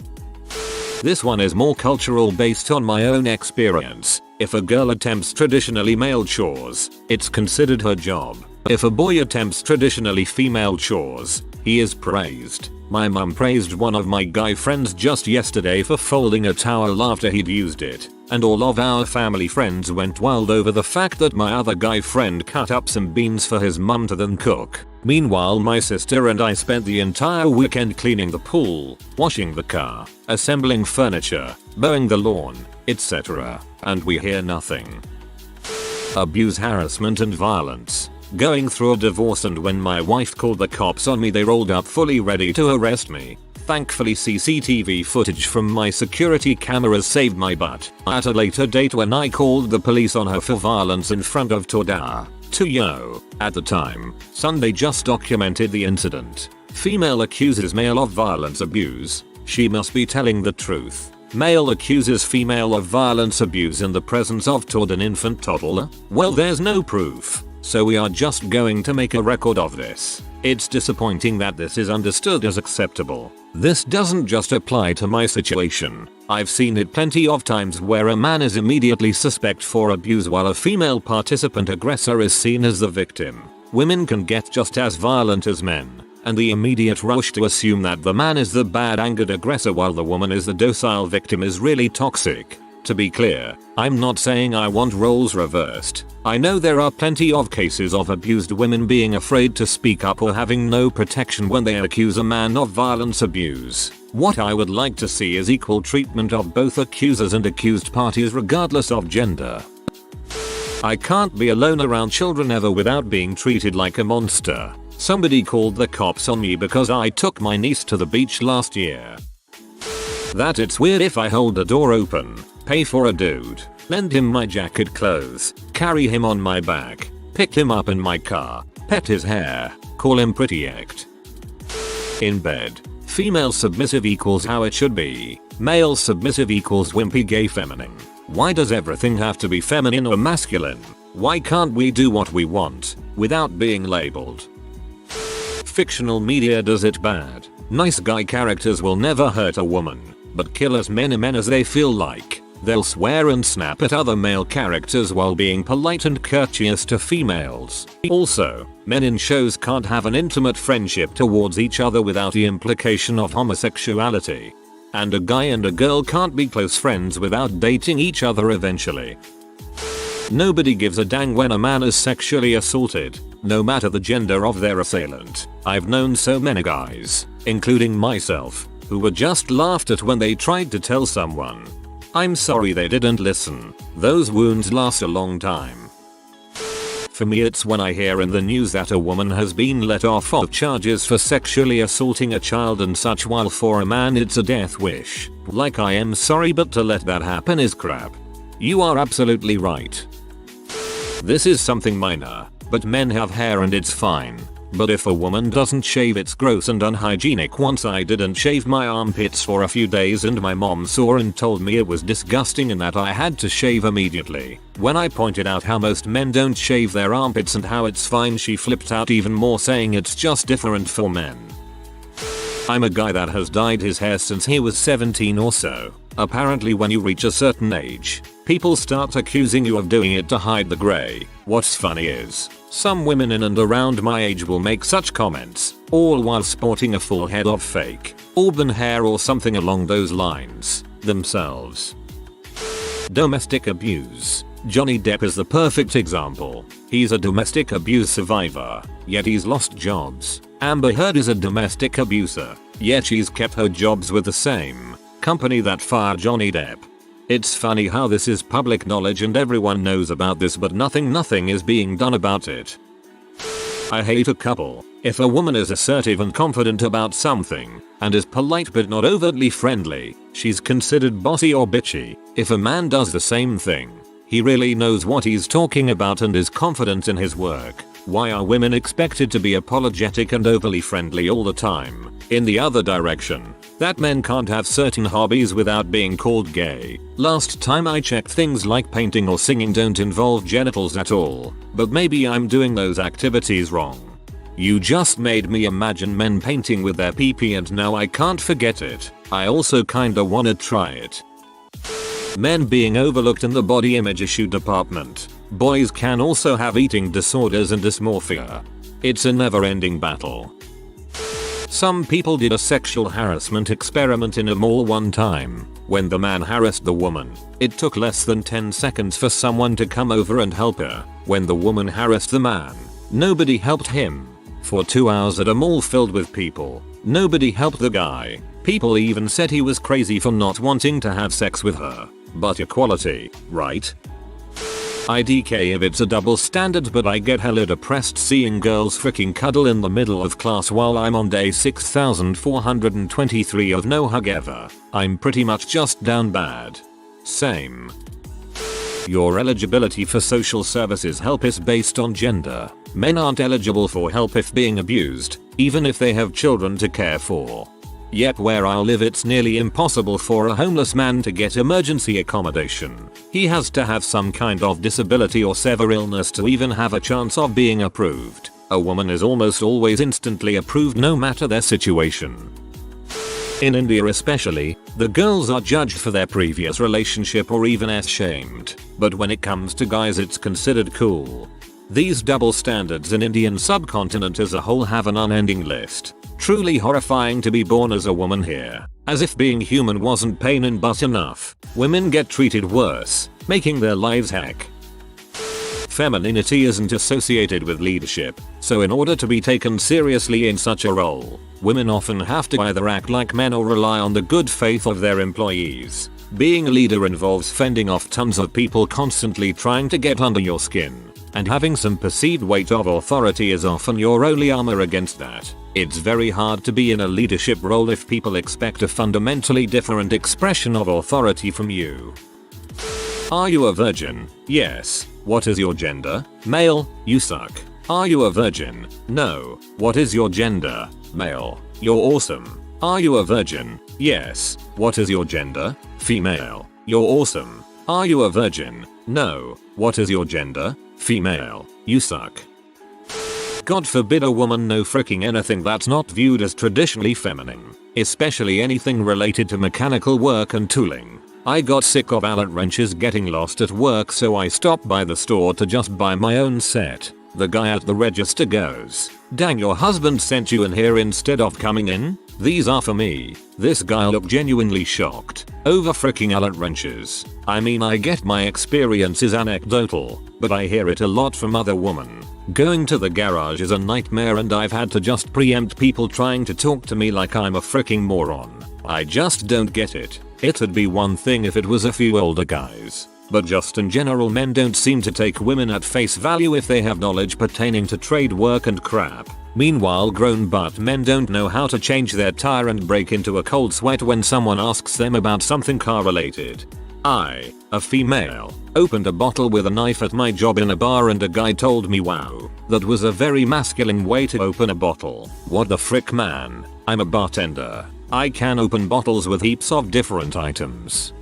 This one is more cultural based on my own experience. If a girl attempts traditionally male chores, it's considered her job. If a boy attempts traditionally female chores, he is praised. My mum praised one of my guy friends just yesterday for folding a towel after he'd used it, and all of our family friends went wild over the fact that my other guy friend cut up some beans for his mum to then cook. Meanwhile, my sister and I spent the entire weekend cleaning the pool, washing the car, assembling furniture, mowing the lawn, etc. And we hear nothing. Abuse, harassment and violence. Going through a divorce, and when my wife called the cops on me they rolled up fully ready to arrest me. Thankfully CCTV footage from my security cameras saved my butt. At a later date, when I called the police on her for violence in front of Toda, at the time, Sunday just documented the incident. Female accuses male of violence abuse. She must be telling the truth. Male accuses female of violence abuse in the presence of an infant toddler. Well, there's no proof, so we are just going to make a record of this. It's disappointing that this is understood as acceptable. This doesn't just apply to my situation. I've seen it plenty of times where a man is immediately suspect for abuse while a female participant aggressor is seen as the victim. Women can get just as violent as men, and the immediate rush to assume that the man is the bad angered aggressor while the woman is the docile victim is really toxic. To be clear, I'm not saying I want roles reversed. I know there are plenty of cases of abused women being afraid to speak up or having no protection when they accuse a man of violence abuse. What I would like to see is equal treatment of both accusers and accused parties regardless of gender. I can't be alone around children ever without being treated like a monster. Somebody called the cops on me because I took my niece to the beach last year. That it's weird if I hold the door open, pay for a dude, lend him my jacket clothes, carry him on my back, pick him up in my car, pet his hair, call him pretty act. In bed, female submissive equals how it should be, male submissive equals wimpy gay feminine. Why does everything have to be feminine or masculine? Why can't we do what we want, without being labeled? Fictional media does it bad. Nice guy characters will never hurt a woman, but kill as many men as they feel like. They'll swear and snap at other male characters while being polite and courteous to females. Also, men in shows can't have an intimate friendship towards each other without the implication of homosexuality. And a guy and a girl can't be close friends without dating each other eventually. Nobody gives a dang when a man is sexually assaulted, no matter the gender of their assailant. I've known so many guys, including myself, who were just laughed at when they tried to tell someone. I'm sorry they didn't listen. Those wounds last a long time. For me, it's when I hear in the news that a woman has been let off of charges for sexually assaulting a child and such, while for a man it's a death wish. Like, I am sorry, but to let that happen is crap. You are absolutely right. This is something minor, but men have hair and it's fine. But if a woman doesn't shave, it's gross and unhygienic. Once I didn't shave my armpits for a few days and my mom saw and told me it was disgusting and that I had to shave immediately. When I pointed out how most men don't shave their armpits and how it's fine, she flipped out even more, saying it's just different for men. I'm a guy that has dyed his hair since he was 17 or so. Apparently when you reach a certain age, people start accusing you of doing it to hide the grey. What's funny is, some women in and around my age will make such comments, all while sporting a full head of fake auburn hair or something along those lines. themselves. Domestic abuse. Johnny Depp is the perfect example. He's a domestic abuse survivor, yet he's lost jobs. Amber Heard is a domestic abuser, yet she's kept her jobs with the same company that fired Johnny Depp. It's funny how this is public knowledge and everyone knows about this, but nothing is being done about it. I hate a couple. If a woman is assertive and confident about something, and is polite but not overtly friendly, she's considered bossy or bitchy. If a man does the same thing, he really knows what he's talking about and is confident in his work, why are women expected to be apologetic and overly friendly all the time? In the other direction, that men can't have certain hobbies without being called gay. Last time I checked, things like painting or singing don't involve genitals at all, but maybe I'm doing those activities wrong. You just made me imagine men painting with their pee-pee and now I can't forget it. I also kinda wanna try it. Men being overlooked in the body image issue department. Boys can also have eating disorders and dysmorphia. It's a never-ending battle. Some people did a sexual harassment experiment in a mall one time. When the man harassed the woman, it took less than 10 seconds for someone to come over and help her. When the woman harassed the man, nobody helped him. For 2 hours at a mall filled with people, nobody helped the guy. People even said he was crazy for not wanting to have sex with her. But equality, right? IDK if it's a double standard, but I get hella depressed seeing girls freaking cuddle in the middle of class while I'm on day 6423 of no hug ever. I'm pretty much just down bad. Same. Your eligibility for social services help is based on gender. Men aren't eligible for help if being abused, even if they have children to care for. Yet where I live it's nearly impossible for a homeless man to get emergency accommodation. He has to have some kind of disability or severe illness to even have a chance of being approved. A woman is almost always instantly approved no matter their situation. In India especially, the girls are judged for their previous relationship or even shamed. But when it comes to guys it's considered cool. These double standards in Indian subcontinent as a whole have an unending list. Truly horrifying to be born as a woman here. As if being human wasn't pain in butt enough, women get treated worse, making their lives heck. Femininity isn't associated with leadership, so in order to be taken seriously in such a role, women often have to either act like men or rely on the good faith of their employees. Being a leader involves fending off tons of people constantly trying to get under your skin, and having some perceived weight of authority is often your only armor against that. It's very hard to be in a leadership role if people expect a fundamentally different expression of authority from you. Are you a virgin? Yes. What is your gender? Male. You suck. Are you a virgin? No. What is your gender? Male. You're awesome. Are you a virgin? Yes. What is your gender? Female. You're awesome. Are you a virgin? No. What is your gender? Female. You suck. God forbid a woman know fricking anything that's not viewed as traditionally feminine, especially anything related to mechanical work and tooling. I got sick of Allen wrenches getting lost at work, so I stopped by the store to just buy my own set. The guy at the register goes, "Dang, your husband sent you in here instead of coming in? These are for me." This guy looked genuinely shocked. Over fricking Allen wrenches. I mean, I get my experience is anecdotal, but I hear it a lot from other women. Going to the garage is a nightmare and I've had to just preempt people trying to talk to me like I'm a fricking moron. I just don't get it. It'd be one thing if it was a few older guys, but just in general men don't seem to take women at face value if they have knowledge pertaining to trade work and crap. Meanwhile grown butt men don't know how to change their tire and break into a cold sweat when someone asks them about something car related. I, a female, opened a bottle with a knife at my job in a bar and a guy told me, "Wow, that was a very masculine way to open a bottle." What the frick, man? I'm a bartender. I can open bottles with heaps of different items.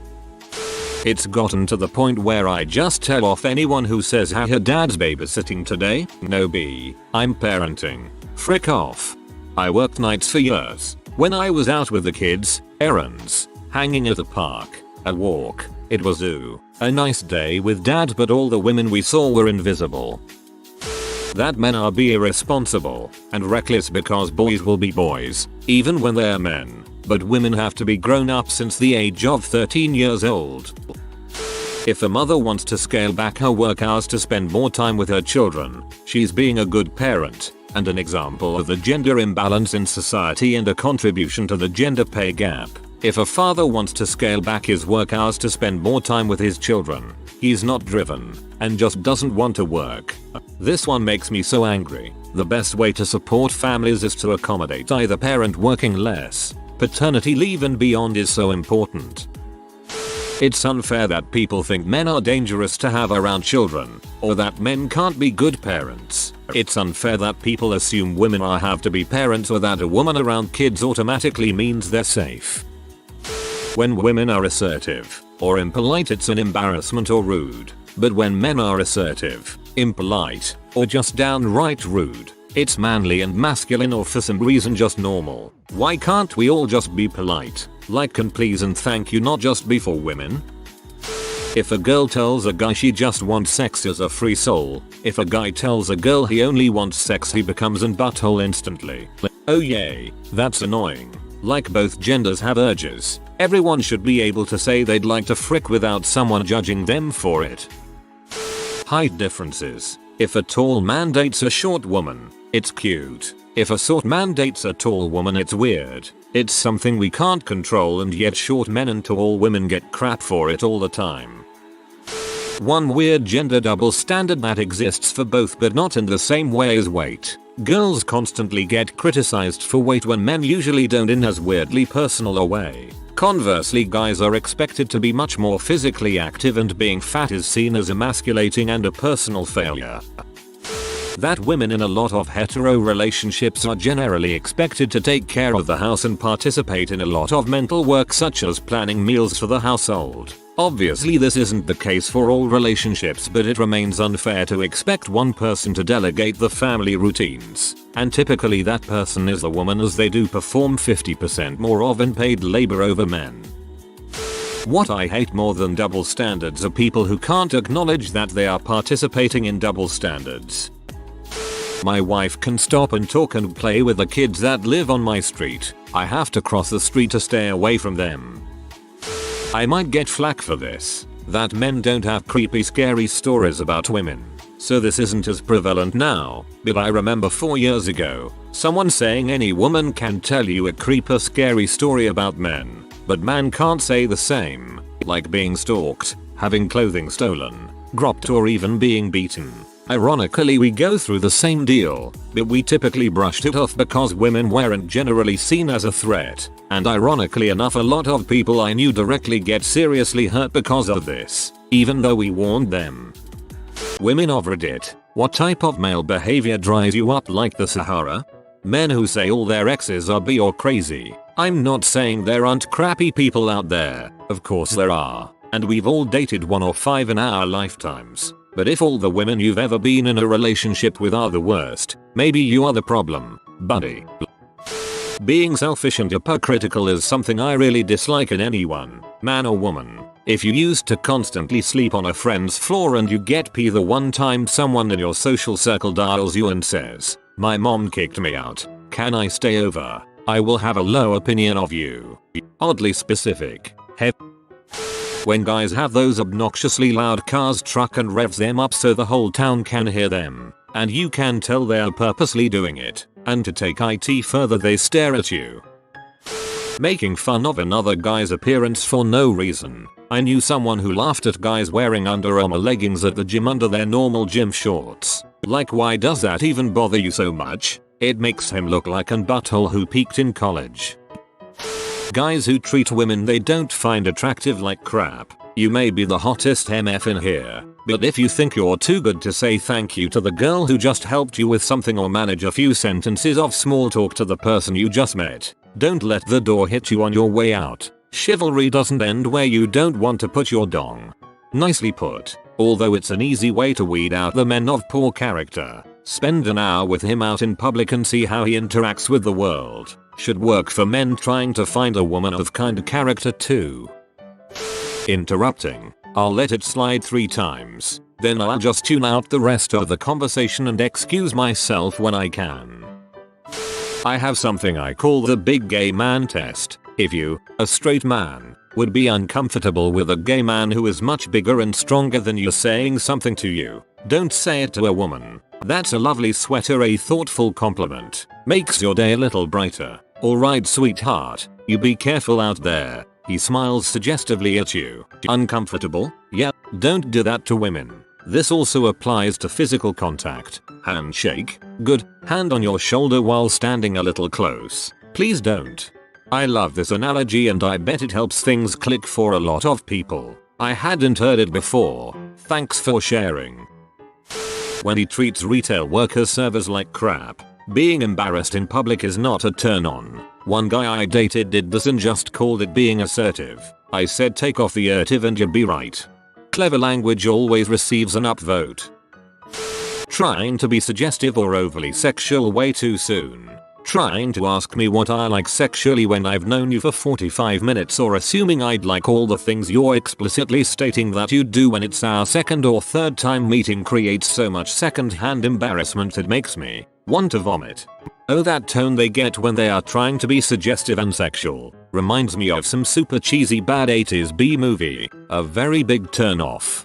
It's gotten to the point where I just tell off anyone who says, "Hey, her dad's babysitting today." No B. I'm parenting. Frick off. I worked nights for years. When I was out with the kids, errands, hanging at the park, a walk, it was a nice day with dad, but all the women we saw were invisible. That men are be irresponsible and reckless because boys will be boys, even when they're men. but women have to be grown up since the age of 13 years old. If a mother wants to scale back her work hours to spend more time with her children, she's being a good parent and an example of the gender imbalance in society and a contribution to the gender pay gap. If a father wants to scale back his work hours to spend more time with his children, he's not driven and just doesn't want to work. This one makes me so angry. The best way to support families is to accommodate either parent working less. Paternity leave and beyond is so important. It's unfair that people think men are dangerous to have around children, or that men can't be good parents. It's unfair that people assume women have to be parents, or that a woman around kids automatically means they're safe. When women are assertive or impolite, it's an embarrassment or rude. But when men are assertive, impolite, or just downright rude, it's manly and masculine, or for some reason just normal. Why can't we all just be polite? Like and please and thank you not just be for women? If a girl tells a guy she just wants sex as a free soul, if a guy tells a girl he only wants sex, he becomes an butthole instantly. Oh yay, that's annoying. Like both genders have urges, everyone should be able to say they'd like to frick without someone judging them for it. Height differences. If a tall man dates a short woman, it's cute. If a short man dates a tall woman, it's weird. It's something we can't control, and yet short men and tall women get crap for it all the time. One weird gender double standard that exists for both but not in the same way is weight. Girls constantly get criticized for weight when men usually don't, in as weirdly personal a way. Conversely, guys are expected to be much more physically active, and being fat is seen as emasculating and a personal failure. That women in a lot of hetero relationships are generally expected to take care of the house and participate in a lot of mental work such as planning meals for the household. Obviously this isn't the case for all relationships, but it remains unfair to expect one person to delegate the family routines, and typically that person is the woman, as they do perform 50% more of unpaid labor over men. What I hate more than double standards are people who can't acknowledge that they are participating in double standards. My wife can stop and talk and play with the kids that live on my street. I have to cross the street to stay away from them. I might get flack for this, that men don't have creepy scary stories about women, so this isn't as prevalent now, but I remember 4 years ago, someone saying any woman can tell you a creepy scary story about men, but man can't say the same, like being stalked, having clothing stolen, groped, or even being beaten. Ironically, we go through the same deal, but we typically brushed it off because women weren't generally seen as a threat, and ironically enough, a lot of people I knew directly get seriously hurt because of this, even though we warned them. Women of Reddit, what type of male behavior dries you up like the Sahara? Men who say all their exes are bi or crazy. I'm not saying there aren't crappy people out there, of course there are, and we've all dated 1 or 5 in our lifetimes. But if all the women you've ever been in a relationship with are the worst, maybe you are the problem, buddy. Being selfish and hypocritical is something I really dislike in anyone, man or woman. If you used to constantly sleep on a friend's floor and you get p the one time someone in your social circle dials you and says, "My mom kicked me out, can I stay over?" I will have a low opinion of you. Oddly specific. When guys have those obnoxiously loud cars, truck and revs them up so the whole town can hear them, and you can tell they are purposely doing it, and to take it further they stare at you. Making fun of another guy's appearance for no reason. I knew someone who laughed at guys wearing Under Armour leggings at the gym under their normal gym shorts. Like, why does that even bother you so much? It makes him look like an butthole who peaked in college. Guys who treat women they don't find attractive like crap. You may be the hottest MF in here, but if you think you're too good to say thank you to the girl who just helped you with something or manage a few sentences of small talk to the person you just met, don't let the door hit you on your way out. Chivalry doesn't end where you don't want to put your dong. Nicely put. Although it's an easy way to weed out the men of poor character. Spend an hour with him out in public and see how he interacts with the world. Should work for men trying to find a woman of kind character too. Interrupting. I'll let it slide 3 times. Then I'll just tune out the rest of the conversation and excuse myself when I can. I have something I call the big gay man test. If you, a straight man, would be uncomfortable with a gay man who is much bigger and stronger than you saying something to you, don't say it to a woman. That's a lovely sweater, a thoughtful compliment. Makes your day a little brighter. Alright sweetheart, you be careful out there. He smiles suggestively at you. Uncomfortable? Yeah, don't do that to women. This also applies to physical contact. Handshake? Good. Hand on your shoulder while standing a little close. Please don't. I love this analogy and I bet it helps things click for a lot of people. I hadn't heard it before. Thanks for sharing. When he treats retail workers servers like crap. Being embarrassed in public is not a turn on. One guy I dated did this and just called it being assertive. I said take off the assertive and you'd be right. Clever language always receives an upvote. Trying to be suggestive or overly sexual way too soon. Trying to ask me what I like sexually when I've known you for 45 minutes or assuming I'd like all the things you're explicitly stating that you do when it's our second or third time meeting creates so much second-hand embarrassment it makes me want to vomit. Oh, that tone they get when they are trying to be suggestive and sexual reminds me of some super cheesy bad 80s B movie. A very big turn off.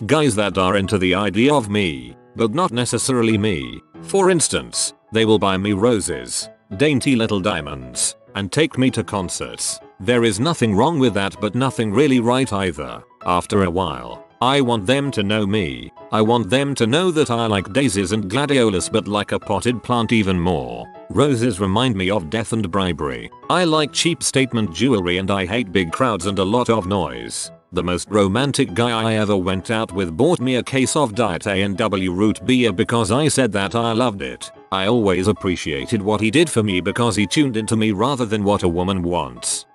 Guys that are into the idea of me, but not necessarily me. For instance, they will buy me roses, dainty little diamonds, and take me to concerts. There is nothing wrong with that but nothing really right either. After a while, I want them to know me. I want them to know that I like daisies and gladiolus but like a potted plant even more. Roses remind me of death and bribery. I like cheap statement jewelry and I hate big crowds and a lot of noise. The most romantic guy I ever went out with bought me a case of Diet A&W root beer because I said that I loved it. I always appreciated what he did for me because he tuned into me rather than what a woman wants.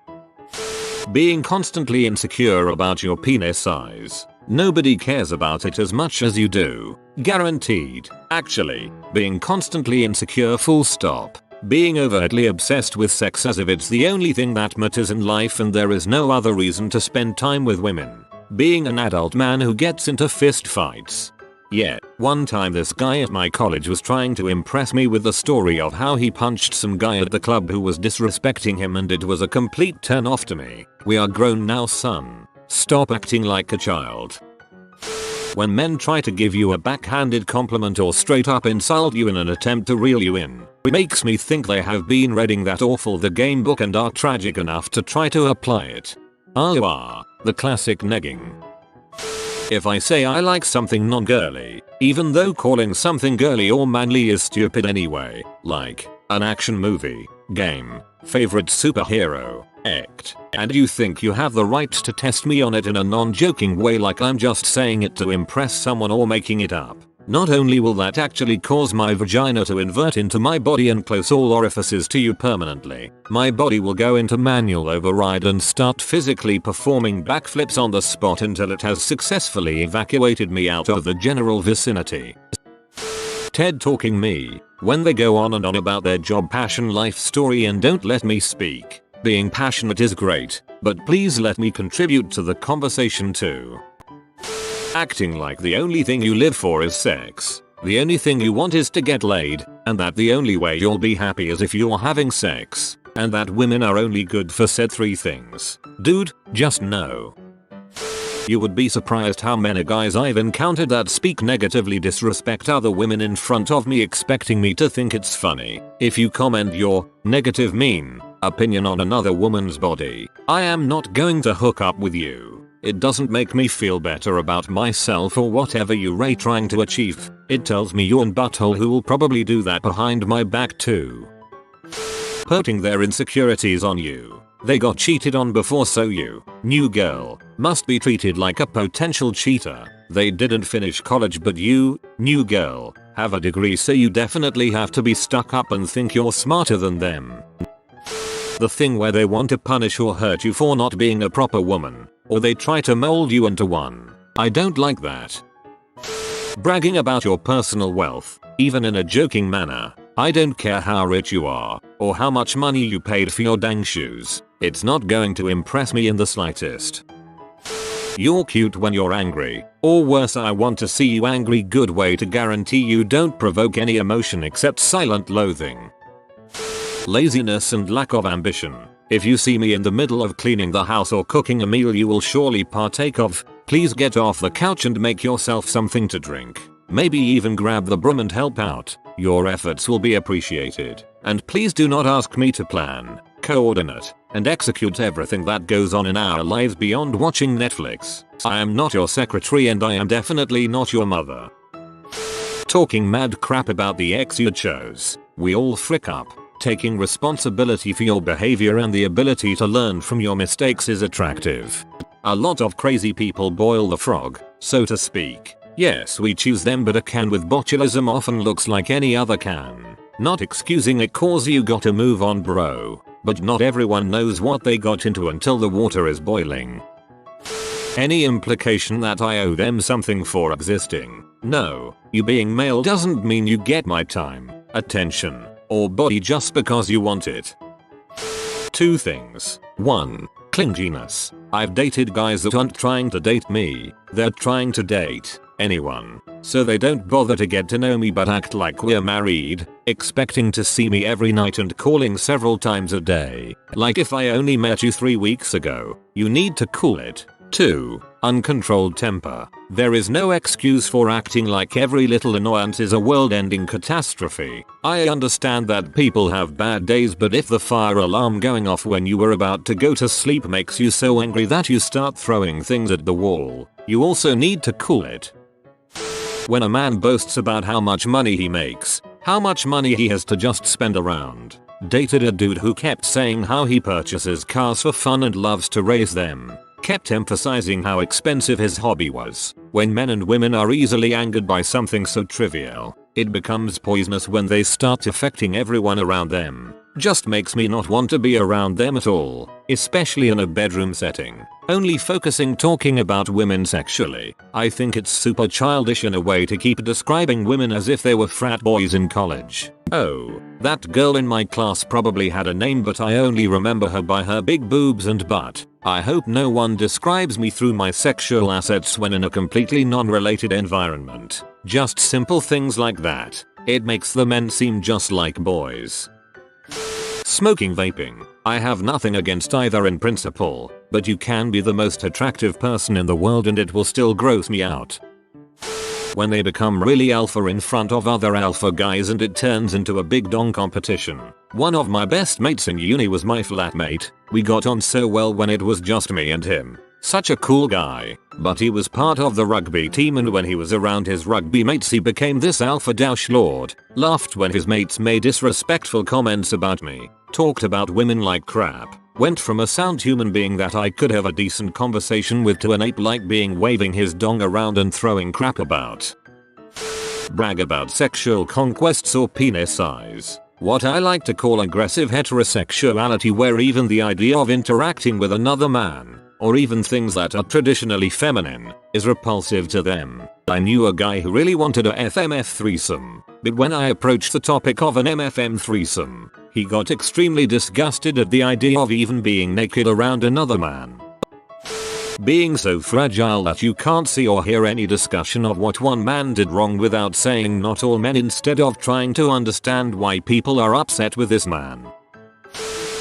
Being constantly insecure about your penis size. Nobody cares about it as much as you do. Guaranteed. Actually, being constantly insecure full stop. Being overtly obsessed with sex as if it's the only thing that matters in life and there is no other reason to spend time with women. Being an adult man who gets into fist fights. Yeah, one time this guy at my college was trying to impress me with the story of how he punched some guy at the club who was disrespecting him and it was a complete turn off to me. We are grown now, son. Stop acting like a child. When men try to give you a backhanded compliment or straight up insult you in an attempt to reel you in, it makes me think they have been reading that awful The Game book and are tragic enough to try to apply it. The classic negging. If I say I like something non-girly, even though calling something girly or manly is stupid anyway, like an action movie, game, favorite superhero, act, and you think you have the right to test me on it in a non-joking way like I'm just saying it to impress someone or making it up. Not only will that actually cause my vagina to invert into my body and close all orifices to you permanently, my body will go into manual override and start physically performing backflips on the spot until it has successfully evacuated me out of the general vicinity. TED talking me, when they go on and on about their job, passion, life story and don't let me speak. Being passionate is great, but please let me contribute to the conversation too. Acting like the only thing you live for is sex. The only thing you want is to get laid, and that the only way you'll be happy is if you're having sex, and that women are only good for said three things. Dude, just know. You would be surprised how many guys I've encountered that speak negatively disrespect other women in front of me expecting me to think it's funny. If you comment your negative mean opinion on another woman's body, I am not going to hook up with you. It doesn't make me feel better about myself or whatever you're trying to achieve. It tells me you're an butthole who will probably do that behind my back too. Putting their insecurities on you. They got cheated on before, so you, new girl, must be treated like a potential cheater. They didn't finish college but you, new girl, have a degree, so you definitely have to be stuck up and think you're smarter than them. The thing where they want to punish or hurt you for not being a proper woman, or they try to mold you into one. I don't like that. Bragging about your personal wealth, even in a joking manner. I don't care how rich you are, or how much money you paid for your dang shoes. It's not going to impress me in the slightest. You're cute when you're angry, or worse, I want to see you angry. Good way to guarantee you don't provoke any emotion except silent loathing. Laziness and lack of ambition. If you see me in the middle of cleaning the house or cooking a meal you will surely partake of, please get off the couch and make yourself something to drink. Maybe even grab the broom and help out. Your efforts will be appreciated. And please do not ask me to plan, coordinate, and execute everything that goes on in our lives beyond watching Netflix. I am not your secretary and I am definitely not your mother. Talking mad crap about the ex you chose. We all frick up. Taking responsibility for your behavior and the ability to learn from your mistakes is attractive. A lot of crazy people boil the frog, so to speak. Yes, we choose them, but a can with botulism often looks like any other can. Not excusing it cause you gotta move on bro. But not everyone knows what they got into until the water is boiling. Any implication that I owe them something for existing? No, you being male doesn't mean you get my time, attention, or body just because you want it. 2 things. 1. Clinginess. I've dated guys that aren't trying to date me, they're trying to date anyone. So they don't bother to get to know me but act like we're married, expecting to see me every night and calling several times a day. Like if I only met you 3 weeks ago, you need to cool it. 2. Uncontrolled temper. There is no excuse for acting like every little annoyance is a world-ending catastrophe. I understand that people have bad days, but if the fire alarm going off when you were about to go to sleep makes you so angry that you start throwing things at the wall, you also need to cool it. When a man boasts about how much money he makes, how much money he has to just spend around. Dated a dude who kept saying how he purchases cars for fun and loves to race them. Kept emphasizing how expensive his hobby was. When men and women are easily angered by something so trivial, it becomes poisonous when they start affecting everyone around them. Just makes me not want to be around them at all, especially in a bedroom setting. Only focusing talking about women sexually. I think it's super childish in a way to keep describing women as if they were frat boys in college. Oh, that girl in my class probably had a name but I only remember her by her big boobs and butt. I hope no one describes me through my sexual assets when in a completely non-related environment. Just simple things like that. It makes the men seem just like boys. Smoking vaping. I have nothing against either in principle, but you can be the most attractive person in the world and it will still gross me out. When they become really alpha in front of other alpha guys and it turns into a big dong competition. One of my best mates in uni was my flatmate. We got on so well when it was just me and him. Such a cool guy, but he was part of the rugby team and when he was around his rugby mates he became this alpha douche lord. Laughed when his mates made disrespectful comments about me. Talked about women like crap. Went from a sound human being that I could have a decent conversation with to an ape like being waving his dong around and throwing crap about. Brag about sexual conquests or penis size. What I like to call aggressive heterosexuality, where even the idea of interacting with another man, or even things that are traditionally feminine, is repulsive to them. I knew a guy who really wanted a FMF threesome, but when I approached the topic of an MFM threesome, he got extremely disgusted at the idea of even being naked around another man. Being so fragile that you can't see or hear any discussion of what one man did wrong without saying not all men instead of trying to understand why people are upset with this man.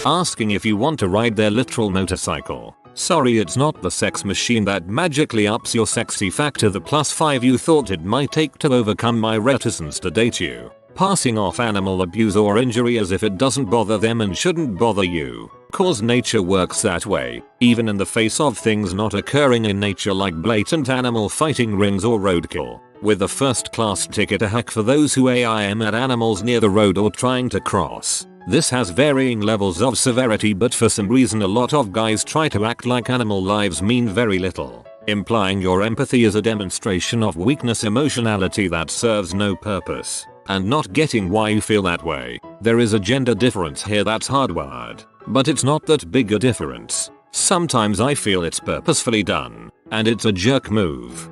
Asking if you want to ride their literal motorcycle. Sorry, it's not the sex machine that magically ups your sexy factor the +5 you thought it might take to overcome my reticence to date you. Passing off animal abuse or injury as if it doesn't bother them and shouldn't bother you. Cause nature works that way, even in the face of things not occurring in nature like blatant animal fighting rings or roadkill. With a first class ticket to hack for those who aim at animals near the road or trying to cross. This has varying levels of severity, but for some reason a lot of guys try to act like animal lives mean very little. Implying your empathy is a demonstration of weakness, emotionality that serves no purpose. And not getting why you feel that way. There is a gender difference here that's hardwired, but it's not that big a difference. Sometimes I feel it's purposefully done, and it's a jerk move.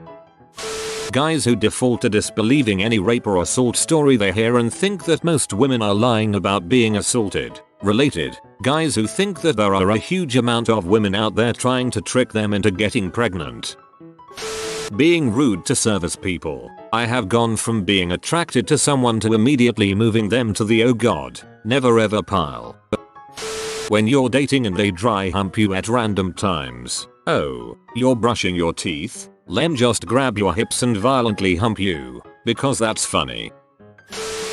Guys who default to disbelieving any rape or assault story they hear and think that most women are lying about being assaulted. Related, guys who think that there are a huge amount of women out there trying to trick them into getting pregnant. Being rude to service people. I have gone from being attracted to someone to immediately moving them to the oh god, never ever pile. When you're dating and they dry hump you at random times. Oh, you're brushing your teeth? Lem just grab your hips and violently hump you, because that's funny.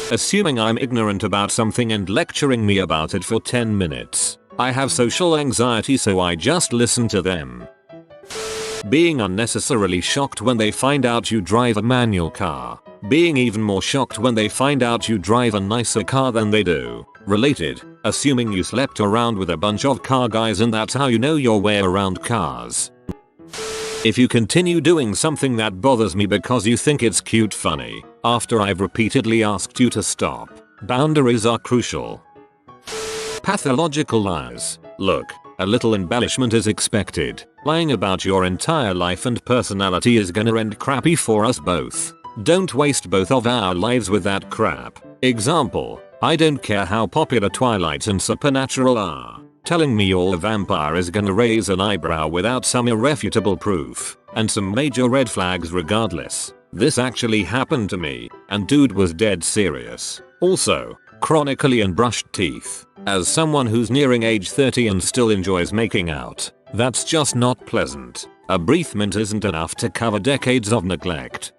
Assuming I'm ignorant about something and lecturing me about it for 10 minutes. I have social anxiety so I just listen to them. Being unnecessarily shocked when they find out you drive a manual car. Being even more shocked when they find out you drive a nicer car than they do. Related, assuming you slept around with a bunch of car guys and that's how you know your way around cars. If you continue doing something that bothers me because you think it's cute funny, after I've repeatedly asked you to stop. Boundaries are crucial. Pathological lies. Look, a little embellishment is expected. Lying about your entire life and personality is gonna end crappy for us both. Don't waste both of our lives with that crap. Example, I don't care how popular Twilight and Supernatural are. Telling me you're a vampire is gonna raise an eyebrow without some irrefutable proof, and some major red flags regardless. This actually happened to me, and dude was dead serious. Also, chronically unbrushed teeth. As someone who's nearing age 30 and still enjoys making out, that's just not pleasant. A brief mint isn't enough to cover decades of neglect.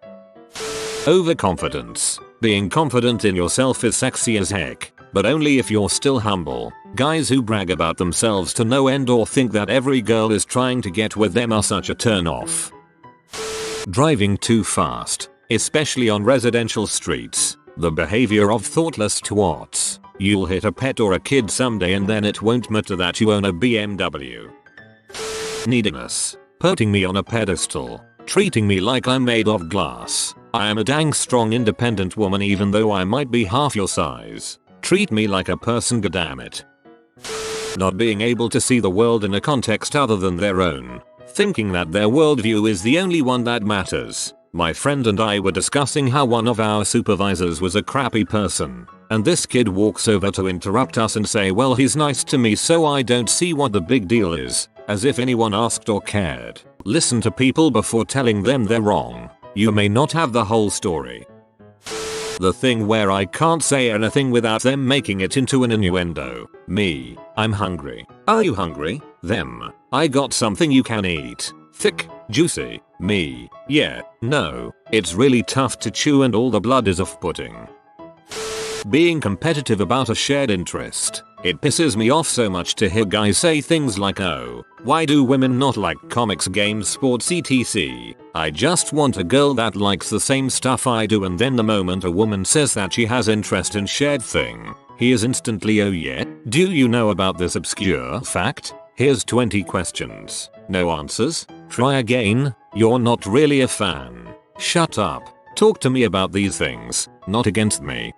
Overconfidence. Being confident in yourself is sexy as heck, but only if you're still humble. Guys who brag about themselves to no end or think that every girl is trying to get with them are such a turn off. Driving too fast, especially on residential streets. The behavior of thoughtless twats. You'll hit a pet or a kid someday and then it won't matter that you own a BMW. Neediness. Putting me on a pedestal. Treating me like I'm made of glass. I am a dang strong independent woman even though I might be half your size. Treat me like a person, goddammit. Not being able to see the world in a context other than their own. Thinking that their worldview is the only one that matters. My friend and I were discussing how one of our supervisors was a crappy person, and this kid walks over to interrupt us and say, well, he's nice to me so I don't see what the big deal is, as if anyone asked or cared. Listen to people before telling them they're wrong. You may not have the whole story. The thing where I can't say anything without them making it into an innuendo. Me, I'm hungry. Are you hungry? Them, I got something you can eat. Thick, juicy. Me, yeah, no, it's really tough to chew and all the blood is off-putting. Being competitive about a shared interest. It pisses me off so much to hear guys say things like, oh, why do women not like comics, games, sports, etc. I just want a girl that likes the same stuff I do, and then the moment a woman says that she has interest in shared thing, he is instantly, oh yeah, do you know about this obscure fact? Here's 20 questions. No answers? Try again? You're not really a fan. Shut up. Talk to me about these things, not against me.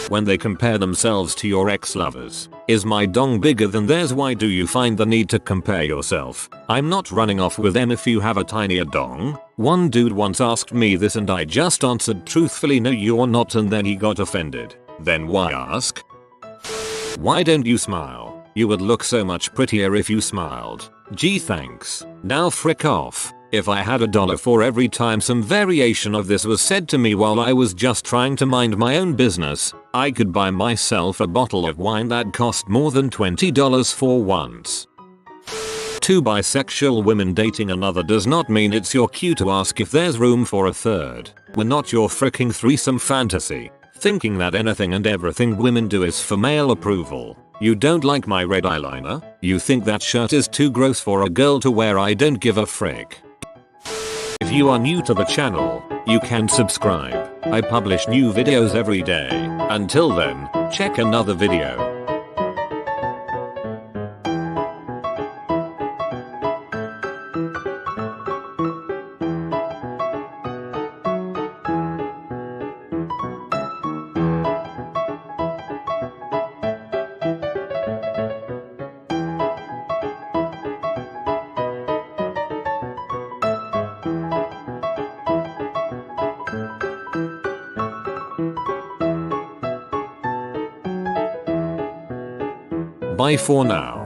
When they compare themselves to your ex-lovers. Is my dong bigger than theirs? Why do you find the need to compare yourself? I'm not running off with them if you have a tinier dong. One dude once asked me this and I just answered truthfully, no you're not, and then he got offended. Then why ask? Why don't you smile? You would look so much prettier if you smiled. Gee thanks. Now frick off. If I had $1 for every time some variation of this was said to me while I was just trying to mind my own business, I could buy myself a bottle of wine that cost more than $20 for once. Two bisexual women dating another does not mean it's your cue to ask if there's room for a third. We're not your fricking threesome fantasy. Thinking that anything and everything women do is for male approval. You don't like my red eyeliner? You think that shirt is too gross for a girl to wear? I don't give a frick. If you are new to the channel, you can subscribe. I publish new videos every day. Until then, check another video. Bye for now.